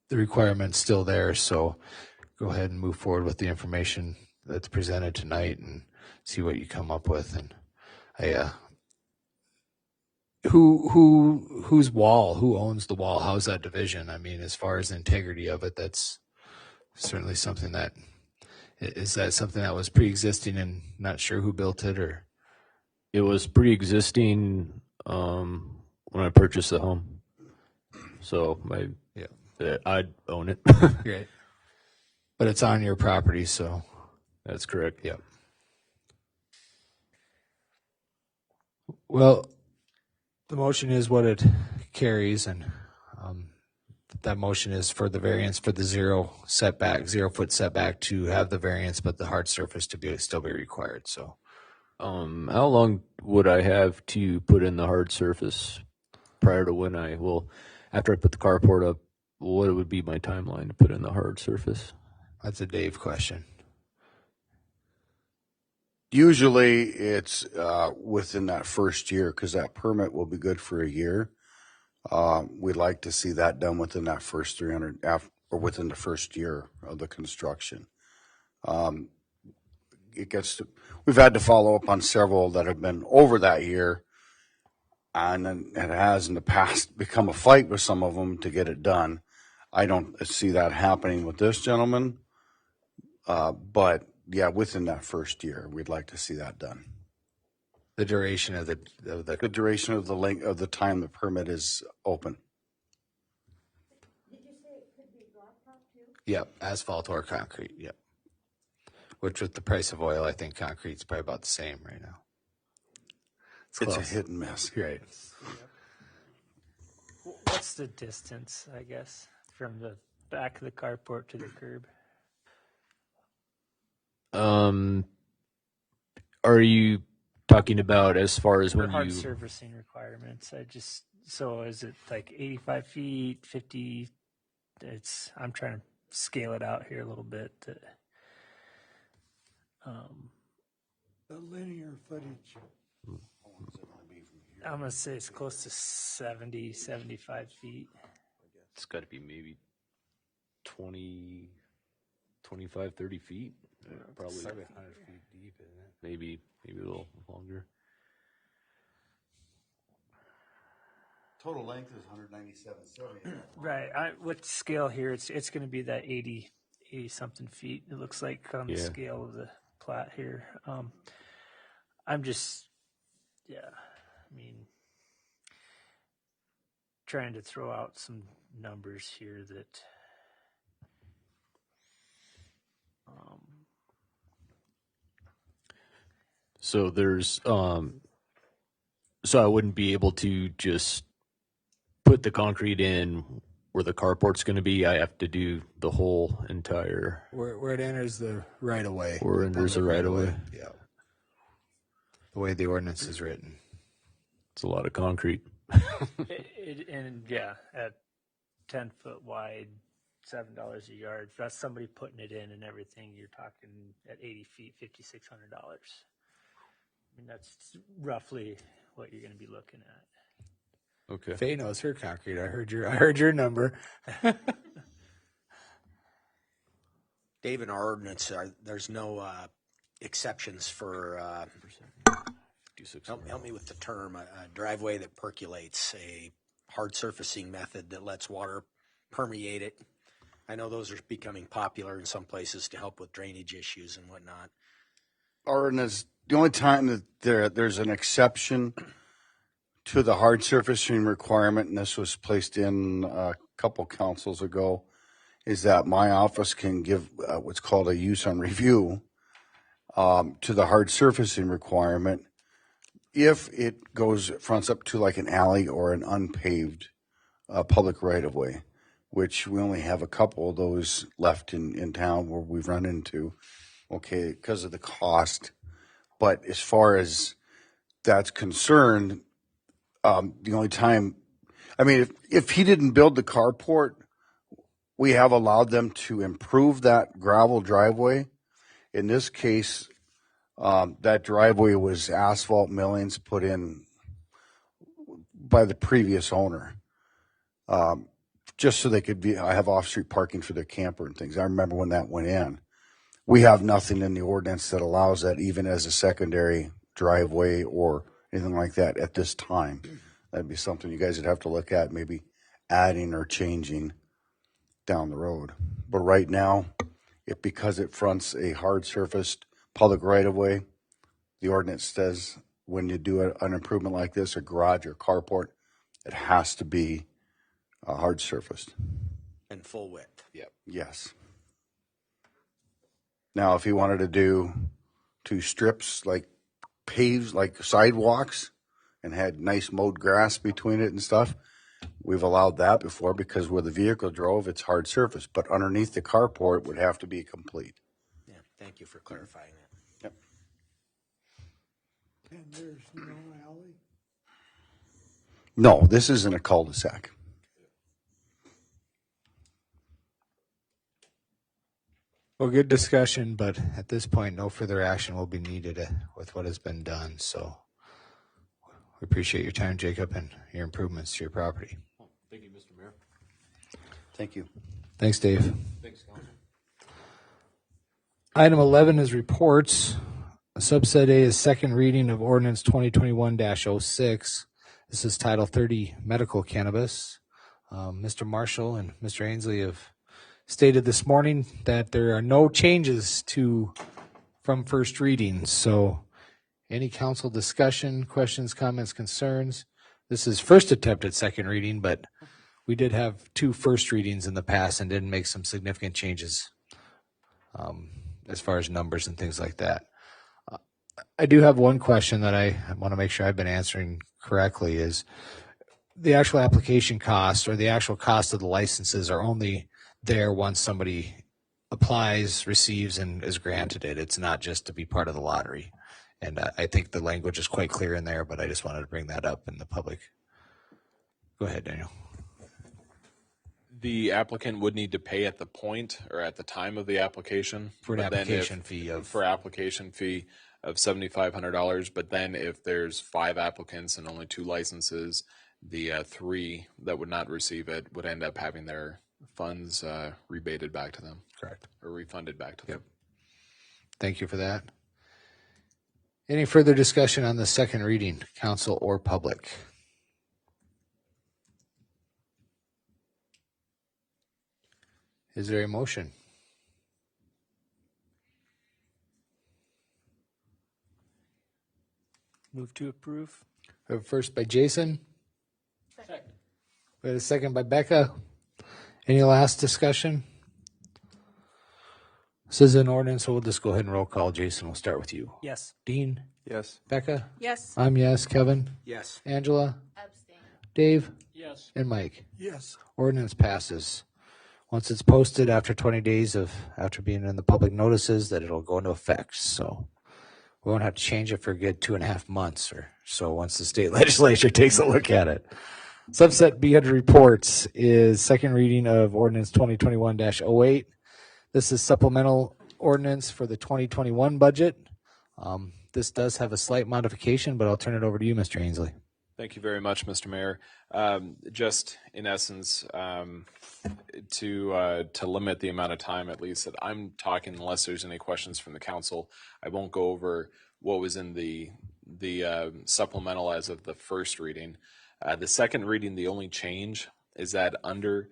the requirement's still there. So go ahead and move forward with the information that's presented tonight and see what you come up with. And whose wall? Who owns the wall? How's that division? I mean, as far as the integrity of it, that's certainly something that is that something that was pre-existing and not sure who built it, or It was pre-existing when I purchased the home, so I'd own it. great. But it's on your property, so That's correct. yep. Well, the motion is what it carries, and that motion is for the variance for the 0-foot setback to have the variance, but the hard surface to still be required. So, How long would I have to put in the hard surface prior to when after I put the carport up, what would be my timeline to put in the hard surface? that's a Dave question. Usually it's within that first year because that permit will be good for a year. We'd like to see that done within that first 300 or within the first year of the construction. We've had to follow up on several that have been over that year, and then it has in the past become a fight with some of them to get it done. I don't see that happening with this gentleman, but yeah, within that first year, we'd like to see that done. The duration of the duration of the length of the time the permit is open. Did you say it could be blacktop too? yep, asphalt or concrete, yep. Which with the price of oil, I think concrete's probably about the same right now. It's a close. hit and miss. Right. What's the distance, I guess, from the back of the carport to the curb? Are you talking about as far as For when hard you? surfacing requirements, so is it like 85 feet, 50? I'm trying to scale it out here a little bit. The linear footage. I'm gonna say it's close to 70, 75 feet. It's got to be maybe 20, 25, 30 feet. Probably 700 feet deep, isn't it? maybe a little longer. Total length is 197.70. Right. With scale here, it's going to be that 80 something feet. It looks like on the Yeah. scale of the plat here. I'm just, yeah. I mean, trying to throw out some numbers here that. So there's so I wouldn't be able to just put the concrete in where the carport's going to be. I have to do the whole entire Where it enters the right of way. where there's a right of way. Yeah. The way the ordinance is written. It's a lot of concrete. And yeah, at 10 foot wide, $7 a yard. If that's somebody putting it in and everything, you're talking at 80 feet, $5,600. I mean, that's roughly what you're going to be looking at. Okay. Faye knows her concrete. I heard your number. Dave, in our ordinance, there's no exceptions for, help me with the term, a driveway that percolates, a hard surfacing method that lets water permeate it. I know those are becoming popular in some places to help with drainage issues and whatnot. Ordinance, the only time that there's an exception to the hard surfacing requirement, and this was placed in a couple councils ago, is that my office can give what's called a use on review to the hard surfacing requirement if it fronts up to like an alley or an unpaved public right of way, which we only have a couple of those left in town where we've run into, okay, because of the cost. But as far as that's concerned, the only time, I mean, if he didn't build the carport, we have allowed them to improve that gravel driveway. In this case, that driveway was asphalt millings put in by the previous owner, just so they could have off-street parking for their camper and things. I remember when that went in. We have nothing in the ordinance that allows that even as a secondary driveway or anything like that at this time. That'd be something you guys would have to look at, maybe adding or changing down the road. But right now, because it fronts a hard surfaced public right of way, the ordinance says when you do an improvement like this, a garage or carport, it has to be hard surfaced. And full width. Yep. Yes. Now, if he wanted to do 2 strips like paves, like sidewalks, and had nice mowed grass between it and stuff, we've allowed that before because where the vehicle drove, it's hard surface. But underneath the carport would have to be complete. Yeah, thank you for clarifying that. Yep. And there's no alley. No, this isn't a cul-de-sac. Well, good discussion, but at this point, no further action will be needed with what has been done. So we appreciate your time, Jacob, and your improvements to your property. Thank you, Mr. Mayor. Thank you. Thanks, Dave. Thanks, Council. Item 11 is reports. Subset A is second reading of ordinance 2021-06. This is Title 30 Medical Cannabis. Mr. Marshall and Mr. Ainsley have stated this morning that there are no changes from first reading. So any council discussion, questions, comments, concerns? This is first attempt at second reading, but we did have 2 first readings in the past and didn't make some significant changes as far as numbers and things like that. I do have one question that I want to make sure I've been answering correctly is the actual application cost or the actual cost of the licenses are only there once somebody applies, receives, and is granted it. It's not just to be part of the lottery. And I think the language is quite clear in there, but I just wanted to bring that up in the public. Go ahead, Daniel. The applicant would need to pay at the point or at the time of the application For an but then application fee of. for application fee. of $7,500. But then if there's 5 applicants and only 2 licenses, the 3 that would not receive it would end up having their funds rebated back to them. Correct. Or refunded back to them. Thank you for that. Any further discussion on the second reading, council or public? Is there a motion? Move to approve. We have a first by Jason. Second. We have a second by Becca. Any last discussion? This is an ordinance, so we'll just go ahead and roll call. Jason, we'll start with you. Yes. Dean? Yes. Becca? Yes. I'm yes. Kevin? Yes. Angela? Abstain. Dave? Yes. And Mike? Yes. Ordinance passes. Once it's posted after 20 days after being in the public notices, that it'll go into effect. So we won't have to change it for a good 2.5 months or so once the state legislature takes a look at it. Subset B under reports is second reading of ordinance 2021-08. This is supplemental ordinance for the 2021 budget. This does have a slight modification, but I'll turn it over to you, Mr. Ainsley. Thank you very much, Mr. Mayor. Just in essence, to limit the amount of time, at least that I'm talking, unless there's any questions from the council, I won't go over what was in the supplemental as of the first reading. The second reading, the only change is that under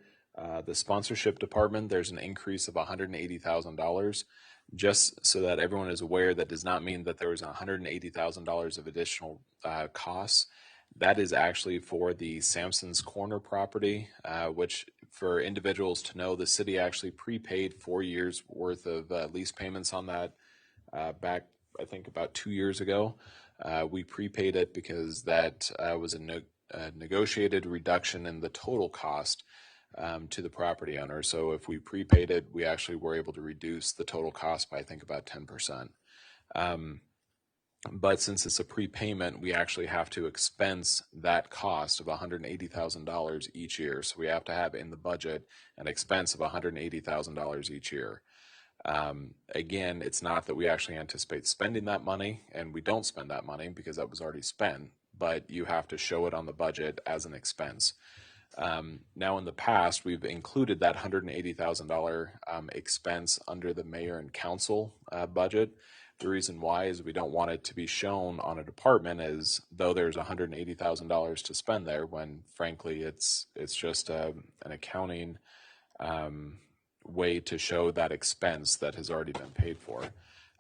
the sponsorship department, there's an increase of $180,000. Just so that everyone is aware, that does not mean that there was $180,000 of additional costs. That is actually for the Sampson's Corner property, which for individuals to know, the city actually prepaid 4 years worth of lease payments on that back, I think, about 2 years ago. We prepaid it because that was a negotiated reduction in the total cost to the property owner. So if we prepaid it, we actually were able to reduce the total cost by, I think, about 10%. But since it's a prepayment, we actually have to expense that cost of $180,000 each year. So we have to have in the budget an expense of $180,000 each year. Again, it's not that we actually anticipate spending that money, and we don't spend that money because that was already spent, but you have to show it on the budget as an expense. Now, in the past, we've included that $180,000 expense under the mayor and council budget. The reason why is we don't want it to be shown on a department as though there's $180,000 to spend there, when frankly it's just an accounting way to show that expense that has already been paid for.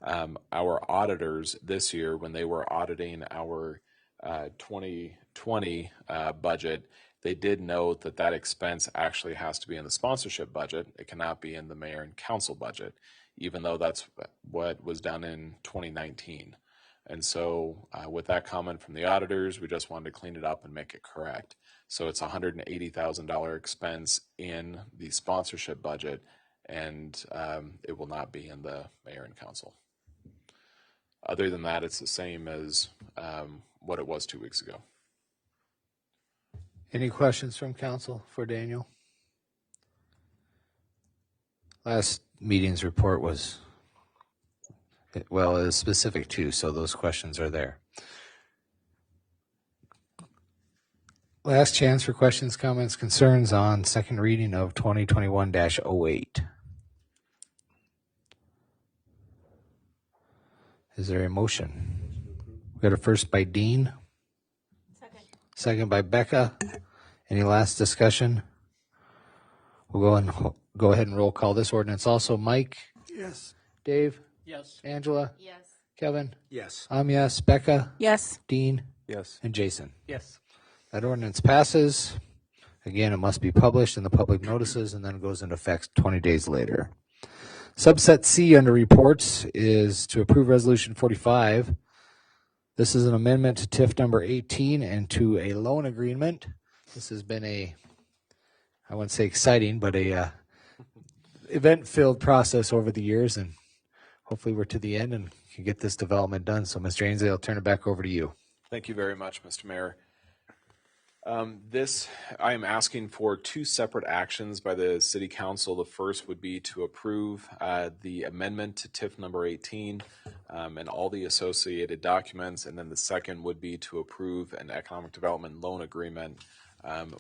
Our auditors this year, when they were auditing our 2020 budget, they did note that that expense actually has to be in the sponsorship budget. It cannot be in the mayor and council budget, even though that's what was done in 2019. And so with that comment from the auditors, we just wanted to clean it up and make it correct. So it's $180,000 expense in the sponsorship budget, and it will not be in the mayor and council. Other than that, it's the same as what it was 2 weeks ago. Any questions from council for Daniel? Last meeting's report was, well, it was specific too, so those questions are there. Last chance for questions, comments, concerns on second reading of 2021-08. Is there a motion? We got a first by Dean. Second by Becca. Any last discussion? We'll go ahead and roll call this ordinance also. Mike? Yes. Dave? Yes. Angela? Yes. Kevin? Yes. I'm yes. Becca? Yes. Dean? Yes. And Jason? Yes. That ordinance passes. Again, it must be published in the public notices and then goes into effect 20 days later. Subset C under reports is to approve Resolution 45. This is an amendment to TIF number 18 and to a loan agreement. This has been I wouldn't say exciting, but a event-filled process over the years, and hopefully we're to the end and can get this development done. So, Mr. Ainsley, I'll turn it back over to you. Thank you very much, Mr. Mayor. I am asking for 2 separate actions by the City Council. The first would be to approve the amendment to TIF number 18. and all the associated documents. And then the second would be to approve an economic development loan agreement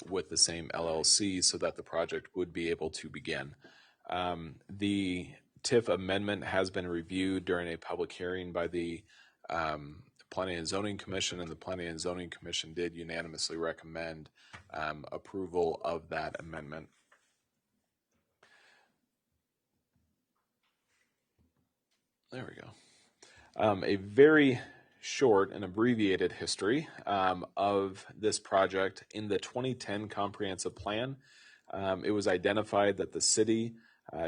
with the same LLC so that the project would be able to begin. The TIF amendment has been reviewed during a public hearing by the Planning and Zoning Commission, and the Planning and Zoning Commission did unanimously recommend approval of that amendment. There we go. A very short and abbreviated history of this project. In the 2010 comprehensive plan, it was identified that the city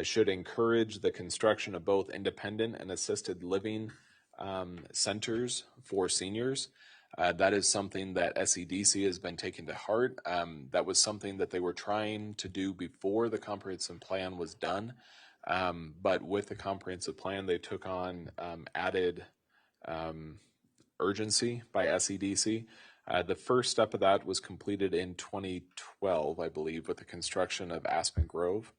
should encourage the construction of both independent and assisted living centers for seniors. That is something that SEDC has been taking to heart. That was something that they were trying to do before the comprehensive plan was done. But with the comprehensive plan, they took on added urgency by SEDC. The first step of that was completed in 2012, I believe, with the construction of Aspen Grove.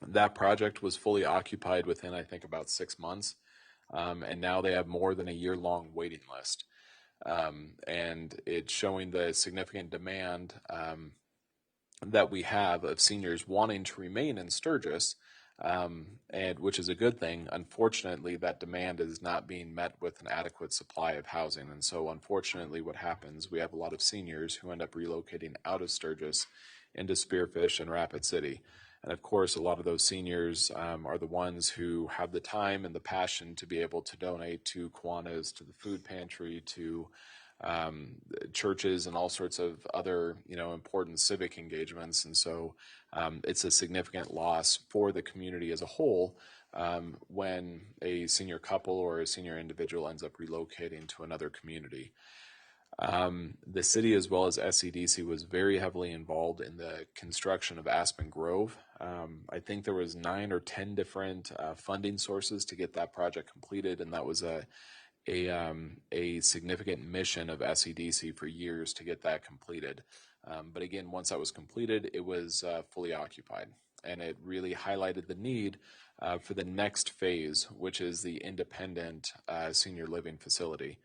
That project was fully occupied within, I think, about 6 months. And now they have more than a year-long waiting list. And it's showing the significant demand that we have of seniors wanting to remain in Sturgis, and which is a good thing. Unfortunately, that demand is not being met with an adequate supply of housing. And so unfortunately what happens, we have a lot of seniors who end up relocating out of Sturgis into Spearfish and Rapid City. And of course, a lot of those seniors are the ones who have the time and the passion to be able to donate to Kiwanis, to the food pantry, to churches and all sorts of other, important civic engagements. And so it's a significant loss for the community as a whole when a senior couple or a senior individual ends up relocating to another community. The city, as well as SEDC, was very heavily involved in the construction of Aspen Grove. I think there was 9 or 10 different funding sources to get that project completed, and that was a significant mission of SEDC for years to get that completed. But again, once that was completed, it was fully occupied, and it really highlighted the need for the next phase, which is the independent senior living facility.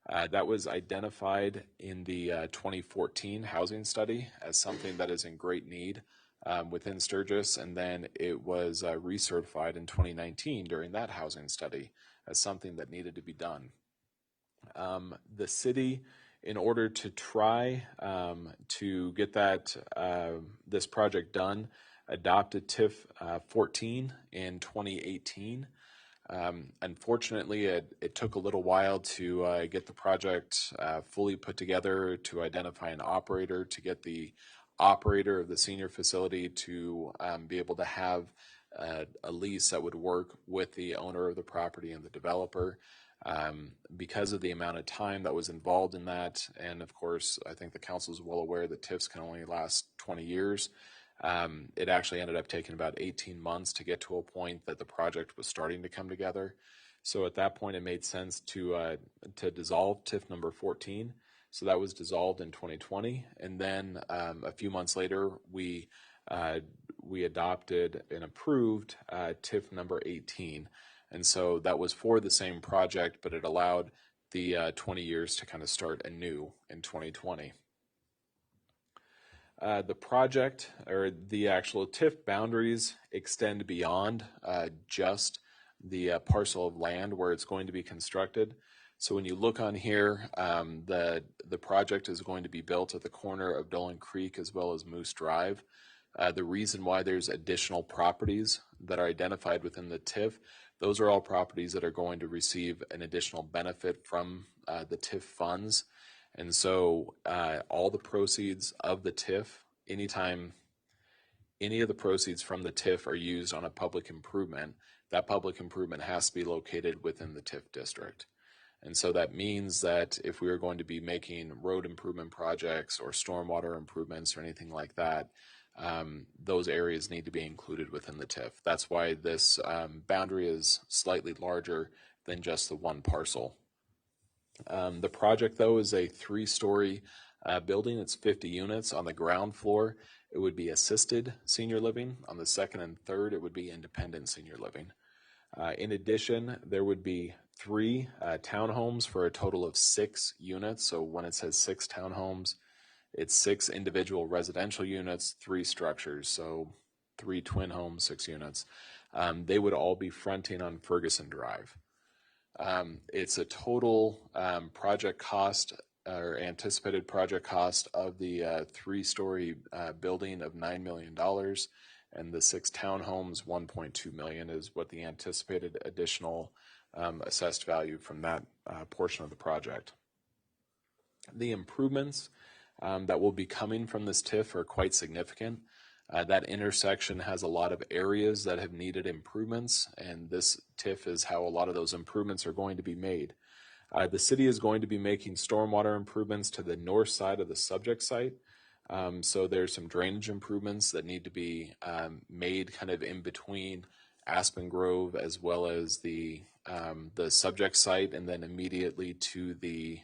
That was identified in the 2014 housing study as something that is in great need within Sturgis, and then it was recertified in 2019 during that housing study as something that needed to be done. The city, in order to try to get that this project done, adopted TIF 14 in 2018. Unfortunately, it took a little while to get the project fully put together, to identify an operator, to get the operator of the senior facility to be able to have a lease that would work with the owner of the property and the developer. Because of the amount of time that was involved in that, and of course, I think the council is well aware that TIFs can only last 20 years. It actually ended up taking about 18 months to get to a point that the project was starting to come together. So at that point, it made sense to dissolve TIF number 14. So that was dissolved in 2020, and then a few months later, we adopted and approved TIF number 18. And so that was for the same project, but it allowed the 20 years to kind of start anew in 2020. The project, or the actual TIF boundaries, extend beyond just the parcel of land where it's going to be constructed. So when you look on here, the project is going to be built at the corner of Dolan Creek as well as Moose Drive. The reason why there's additional properties that are identified within the TIF, those are all properties that are going to receive an additional benefit from the TIF funds. And so all the proceeds of the TIF, anytime any of the proceeds from the TIF are used on a public improvement, that public improvement has to be located within the TIF district. And so that means that if we are going to be making road improvement projects or stormwater improvements or anything like that, those areas need to be included within the TIF. That's why this boundary is slightly larger than just the one parcel. The project, though, is a 3-story building. It's 50 units. On the ground floor, it would be assisted senior living. On the second and third, it would be independent senior living. In addition, there would be 3 townhomes for a total of 6 units. So when it says 6 townhomes, it's 6 individual residential units, 3 structures. So 3 twin homes, 6 units. They would all be fronting on Ferguson Drive. It's a total project cost or anticipated project cost of the 3-story building of $9 million, and the 6 townhomes, $1.2 million is what the anticipated additional assessed value from that portion of the project. The improvements that will be coming from this TIF are quite significant. That intersection has a lot of areas that have needed improvements, and this TIF is how a lot of those improvements are going to be made. The city is going to be making stormwater improvements to the north side of the subject site. So there's some drainage improvements that need to be made kind of in between Aspen Grove as well as the subject site, and then immediately to the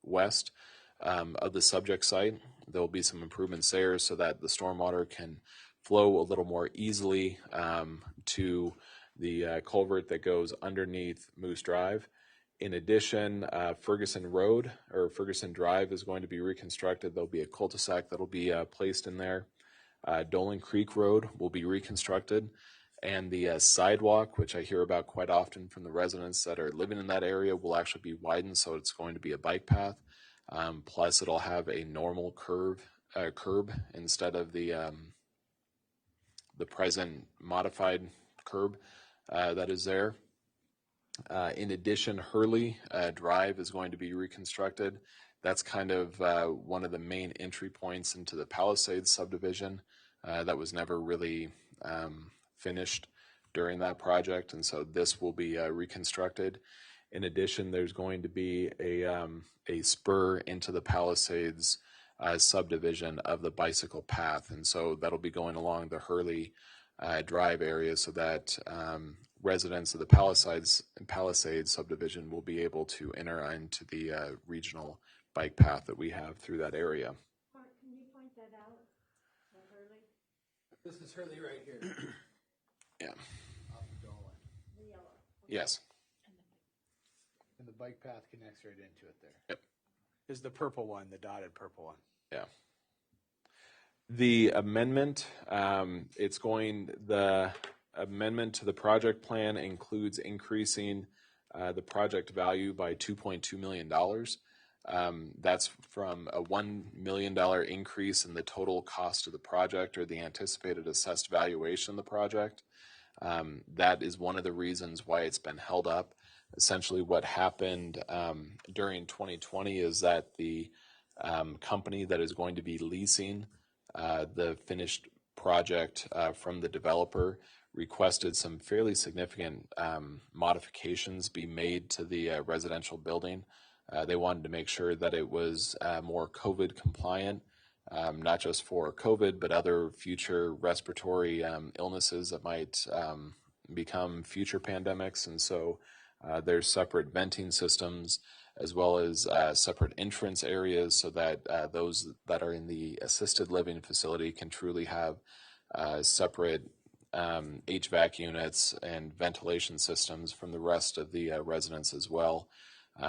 west of the subject site. There will be some improvements there so that the stormwater can flow a little more easily to the culvert that goes underneath Moose Drive. In addition, Ferguson Road or Ferguson Drive is going to be reconstructed. There'll be a cul-de-sac that'll be placed in there. Dolan Creek Road will be reconstructed, and the sidewalk, which I hear about quite often from the residents that are living in that area, will actually be widened, so it's going to be a bike path. Plus, it'll have a normal curb instead of the present modified curb that is there. In addition, Hurley Drive is going to be reconstructed. That's kind of one of the main entry points into the Palisades subdivision that was never really finished during that project, and so this will be reconstructed. In addition, there's going to be a spur into the Palisades subdivision of the bicycle path, and so that'll be going along the Hurley Drive area so that residents of the Palisades subdivision will be able to enter into the regional bike path that we have through that area. Mark, can you point that out? Hurley? This is Hurley right here. Yeah. Off of Dolan. The yellow. Yes. And the bike path connects right into it there. Yep. Is the purple one, the dotted purple one? Yeah. The amendment, the amendment to the project plan includes increasing the project value by $2.2 million. That's from a $1 million increase in the total cost of the project or the anticipated assessed valuation of the project. That is one of the reasons why it's been held up. Essentially what happened during 2020 is that the company that is going to be leasing the finished project from the developer requested some fairly significant modifications be made to the residential building. They wanted to make sure that it was more COVID compliant, not just for COVID, but other future respiratory illnesses that might become future pandemics. And so there's separate venting systems as well as separate entrance areas so that those that are in the assisted living facility can truly have separate HVAC units and ventilation systems from the rest of the residents as well.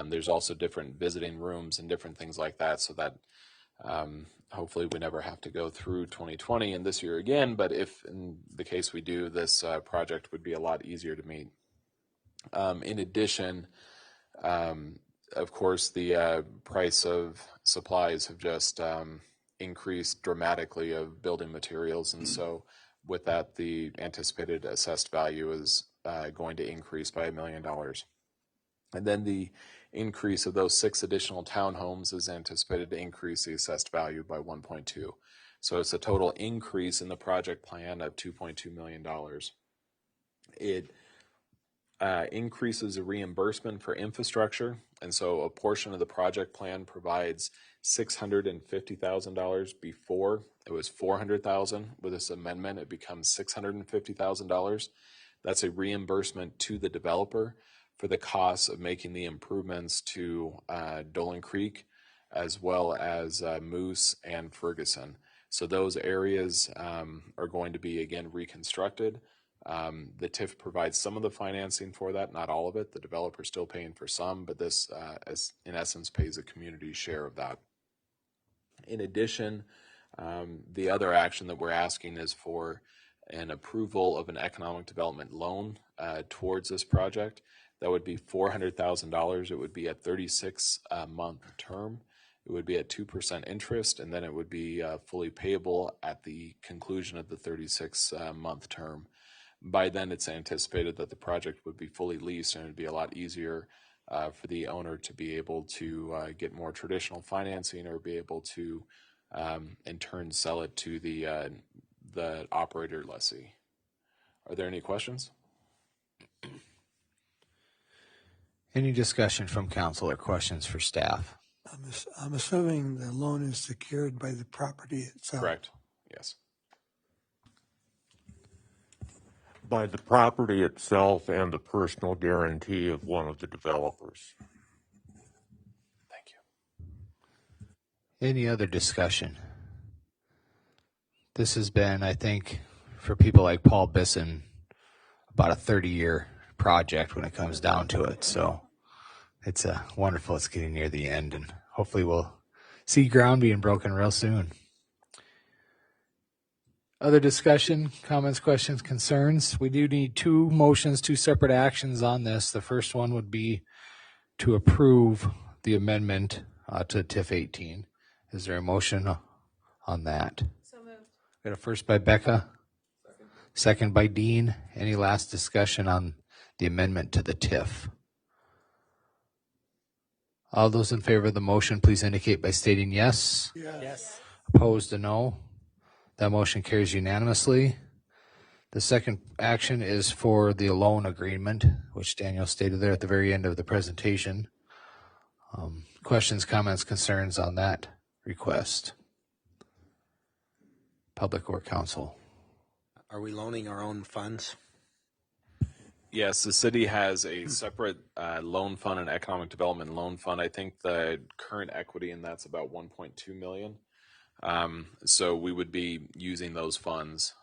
There's also different visiting rooms and different things like that so that hopefully we never have to go through 2020 and this year again, but if in the case we do, this project would be a lot easier to meet. In addition, of course, the price of supplies have just increased dramatically of building materials, and so with that, the anticipated assessed value is going to increase by $1 million. And then the increase of those 6 additional townhomes is anticipated to increase the assessed value by 1.2. So it's a total increase in the project plan of $2.2 million. It increases the reimbursement for infrastructure, and so a portion of the project plan provides $650,000 before. It was $400,000. With this amendment, it becomes $650,000. That's a reimbursement to the developer for the costs of making the improvements to Dolan Creek, as well as Moose and Ferguson. So those areas are going to be, again, reconstructed. The TIF provides some of the financing for that, not all of it. The developer's still paying for some, but this, as in essence, pays the community share of that. In addition, the other action that we're asking is for an approval of an economic development loan towards this project. That would be $400,000. It would be a 36-month term. It would be at 2% interest, and then it would be fully payable at the conclusion of the 36-month term. By then, it's anticipated that the project would be fully leased, and it would be a lot easier for the owner to be able to get more traditional financing or be able to, in turn, sell it to the operator lessee. Are there any questions? Any discussion from council or questions for staff? I'm assuming the loan is secured by the property itself. Correct. Yes. By the property itself and the personal guarantee of one of the developers. Thank you. Any other discussion? This has been, I think, for people like Paul Bisson, about a 30-year project when it comes down to it. So it's wonderful it's getting near the end, and hopefully we'll see ground being broken real soon. Other discussion, comments, questions, concerns? We do need two motions, two separate actions on this. The first one would be to approve the amendment to TIF 18. Is there a motion on that? So moved. Got a first by Becca, second by Dean. Any last discussion on the amendment to the TIF? All those in favor of the motion, please indicate by stating yes. Yes. Opposed, a no. That motion carries unanimously. The second action is for the loan agreement, which Daniel stated there at the very end of the presentation. Questions, comments, concerns on that request? Public or council? Are we loaning our own funds? Yes, the city has a separate loan fund, an economic development loan fund. I think the current equity in that's about $1.2 million. So we would be using those funds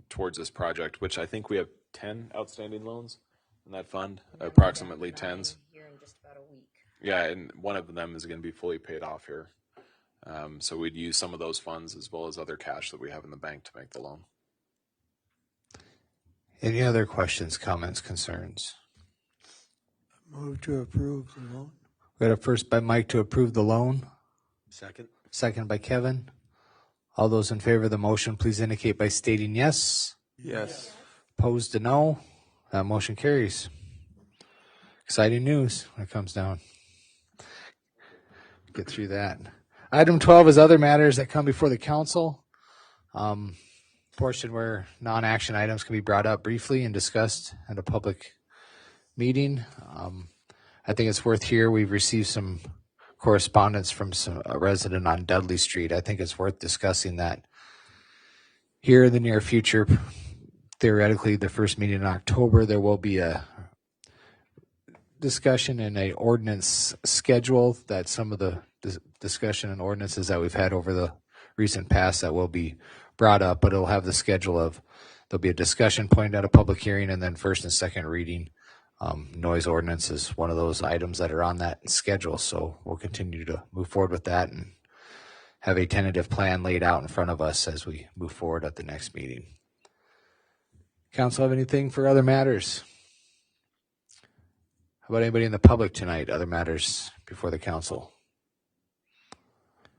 towards this project, which I think we have 10 outstanding loans in that fund, approximately 10s. Here in just about a week. Yeah, and one of them is going to be fully paid off here. So we'd use some of those funds as well as other cash that we have in the bank to make the loan. Any other questions, comments, concerns? Move to approve the loan. We got a first by Mike to approve the loan. Second. Second by Kevin. All those in favor of the motion, please indicate by stating yes. Yes. Opposed to no. That motion carries. Exciting news when it comes down. Get through that. Item 12 is other matters that come before the council. Portion where non-action items can be brought up briefly and discussed at a public meeting. I think it's worth here. We've received some correspondence from a resident on Dudley Street. I think it's worth discussing that here in the near future. Theoretically, the first meeting in October, there will be a discussion and a ordinance schedule that some of the discussion and ordinances that we've had over the recent past that will be brought up, but it'll have the schedule of there'll be a discussion point at a public hearing and then first and second reading. Noise ordinance is one of those items that are on that schedule, so we'll continue to move forward with that and have a tentative plan laid out in front of us as we move forward at the next meeting. Council have anything for other matters? How about anybody in the public tonight? Other matters before the council?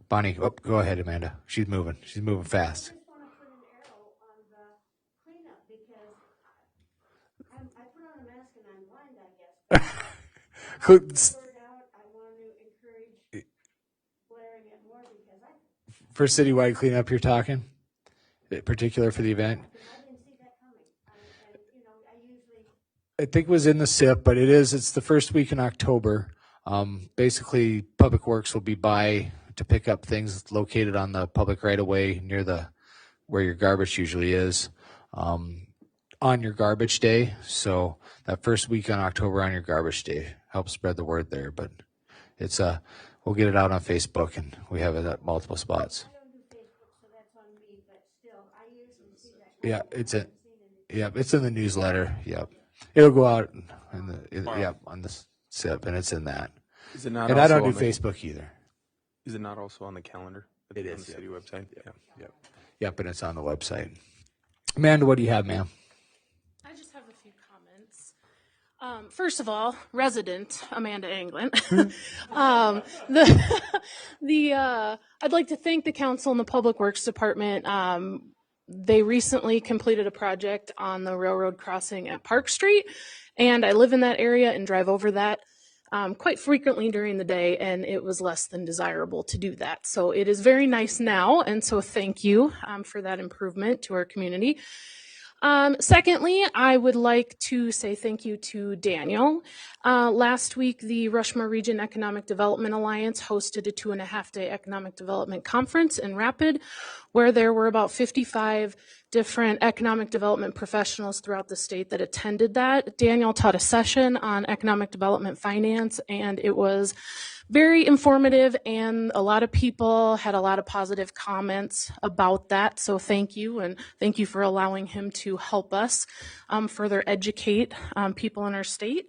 Bonnie, go ahead, Amanda. She's moving. She's moving fast. For citywide cleanup, you're talking? In particular for the event? I think it was in the SIP, but it's the first week in October. Basically, Public Works will be by to pick up things located on the public right-of-way near where your garbage usually is on your garbage day. So that first week in October on your garbage day, help spread the word there. But it's we'll get it out on Facebook, and we have it at multiple spots. Yeah, Yep, it's in the newsletter. Yep, it'll go out on the 7th, and it's in that. Is it not? And I also don't do on the, Facebook either. Is it not also on the calendar? It on is, the city website. Yeah. Yep, and it's on the website. Amanda, what do you have, ma'am? I just have a few comments. First of all, resident Amanda Anglin. I'd like to thank the council and the Public Works Department. They recently completed a project on the railroad crossing at Park Street, and I live in that area and drive over that quite frequently during the day, and it was less than desirable to do that. So it is very nice now, and so thank you for that improvement to our community. Secondly, I would like to say thank you to Daniel. Last week, the Rushmore Region Economic Development Alliance hosted a 2.5-day economic development conference in Rapid, where there were about 55 different economic development professionals throughout the state that attended that. Daniel taught a session on economic development finance, and it was very informative, and a lot of people had a lot of positive comments about that. So thank you, and thank you for allowing him to help us further educate people in our state.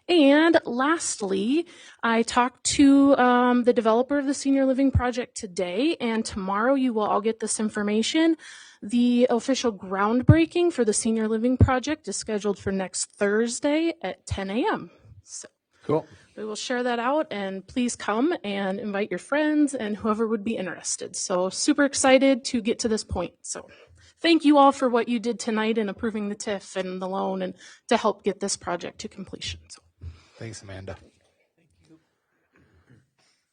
And lastly, I talked to the developer of the Senior Living Project today, and tomorrow you will all get this information. The official groundbreaking for the Senior Living Project is scheduled for next Thursday at 10 a.m. So Cool. we will share that out, and please come and invite your friends and whoever would be interested. So super excited to get to this point. So thank you all for what you did tonight in approving the TIF and the loan and to help get this project to completion. So. Thanks, Amanda.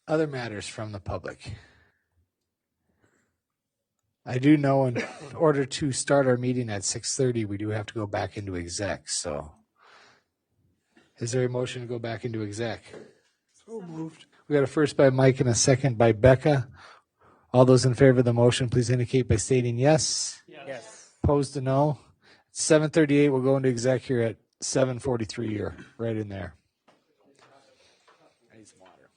Other matters from the public. I do know in order to start our meeting at 6:30, we do have to go back into exec. So is there a motion to go back into exec? So moved. We got a first by Mike and a second by Becca. All those in favor of the motion, please indicate by stating yes. Yes. Opposed to no. 7:38, we'll go into exec here at 7:43 here, right in there. I need some water.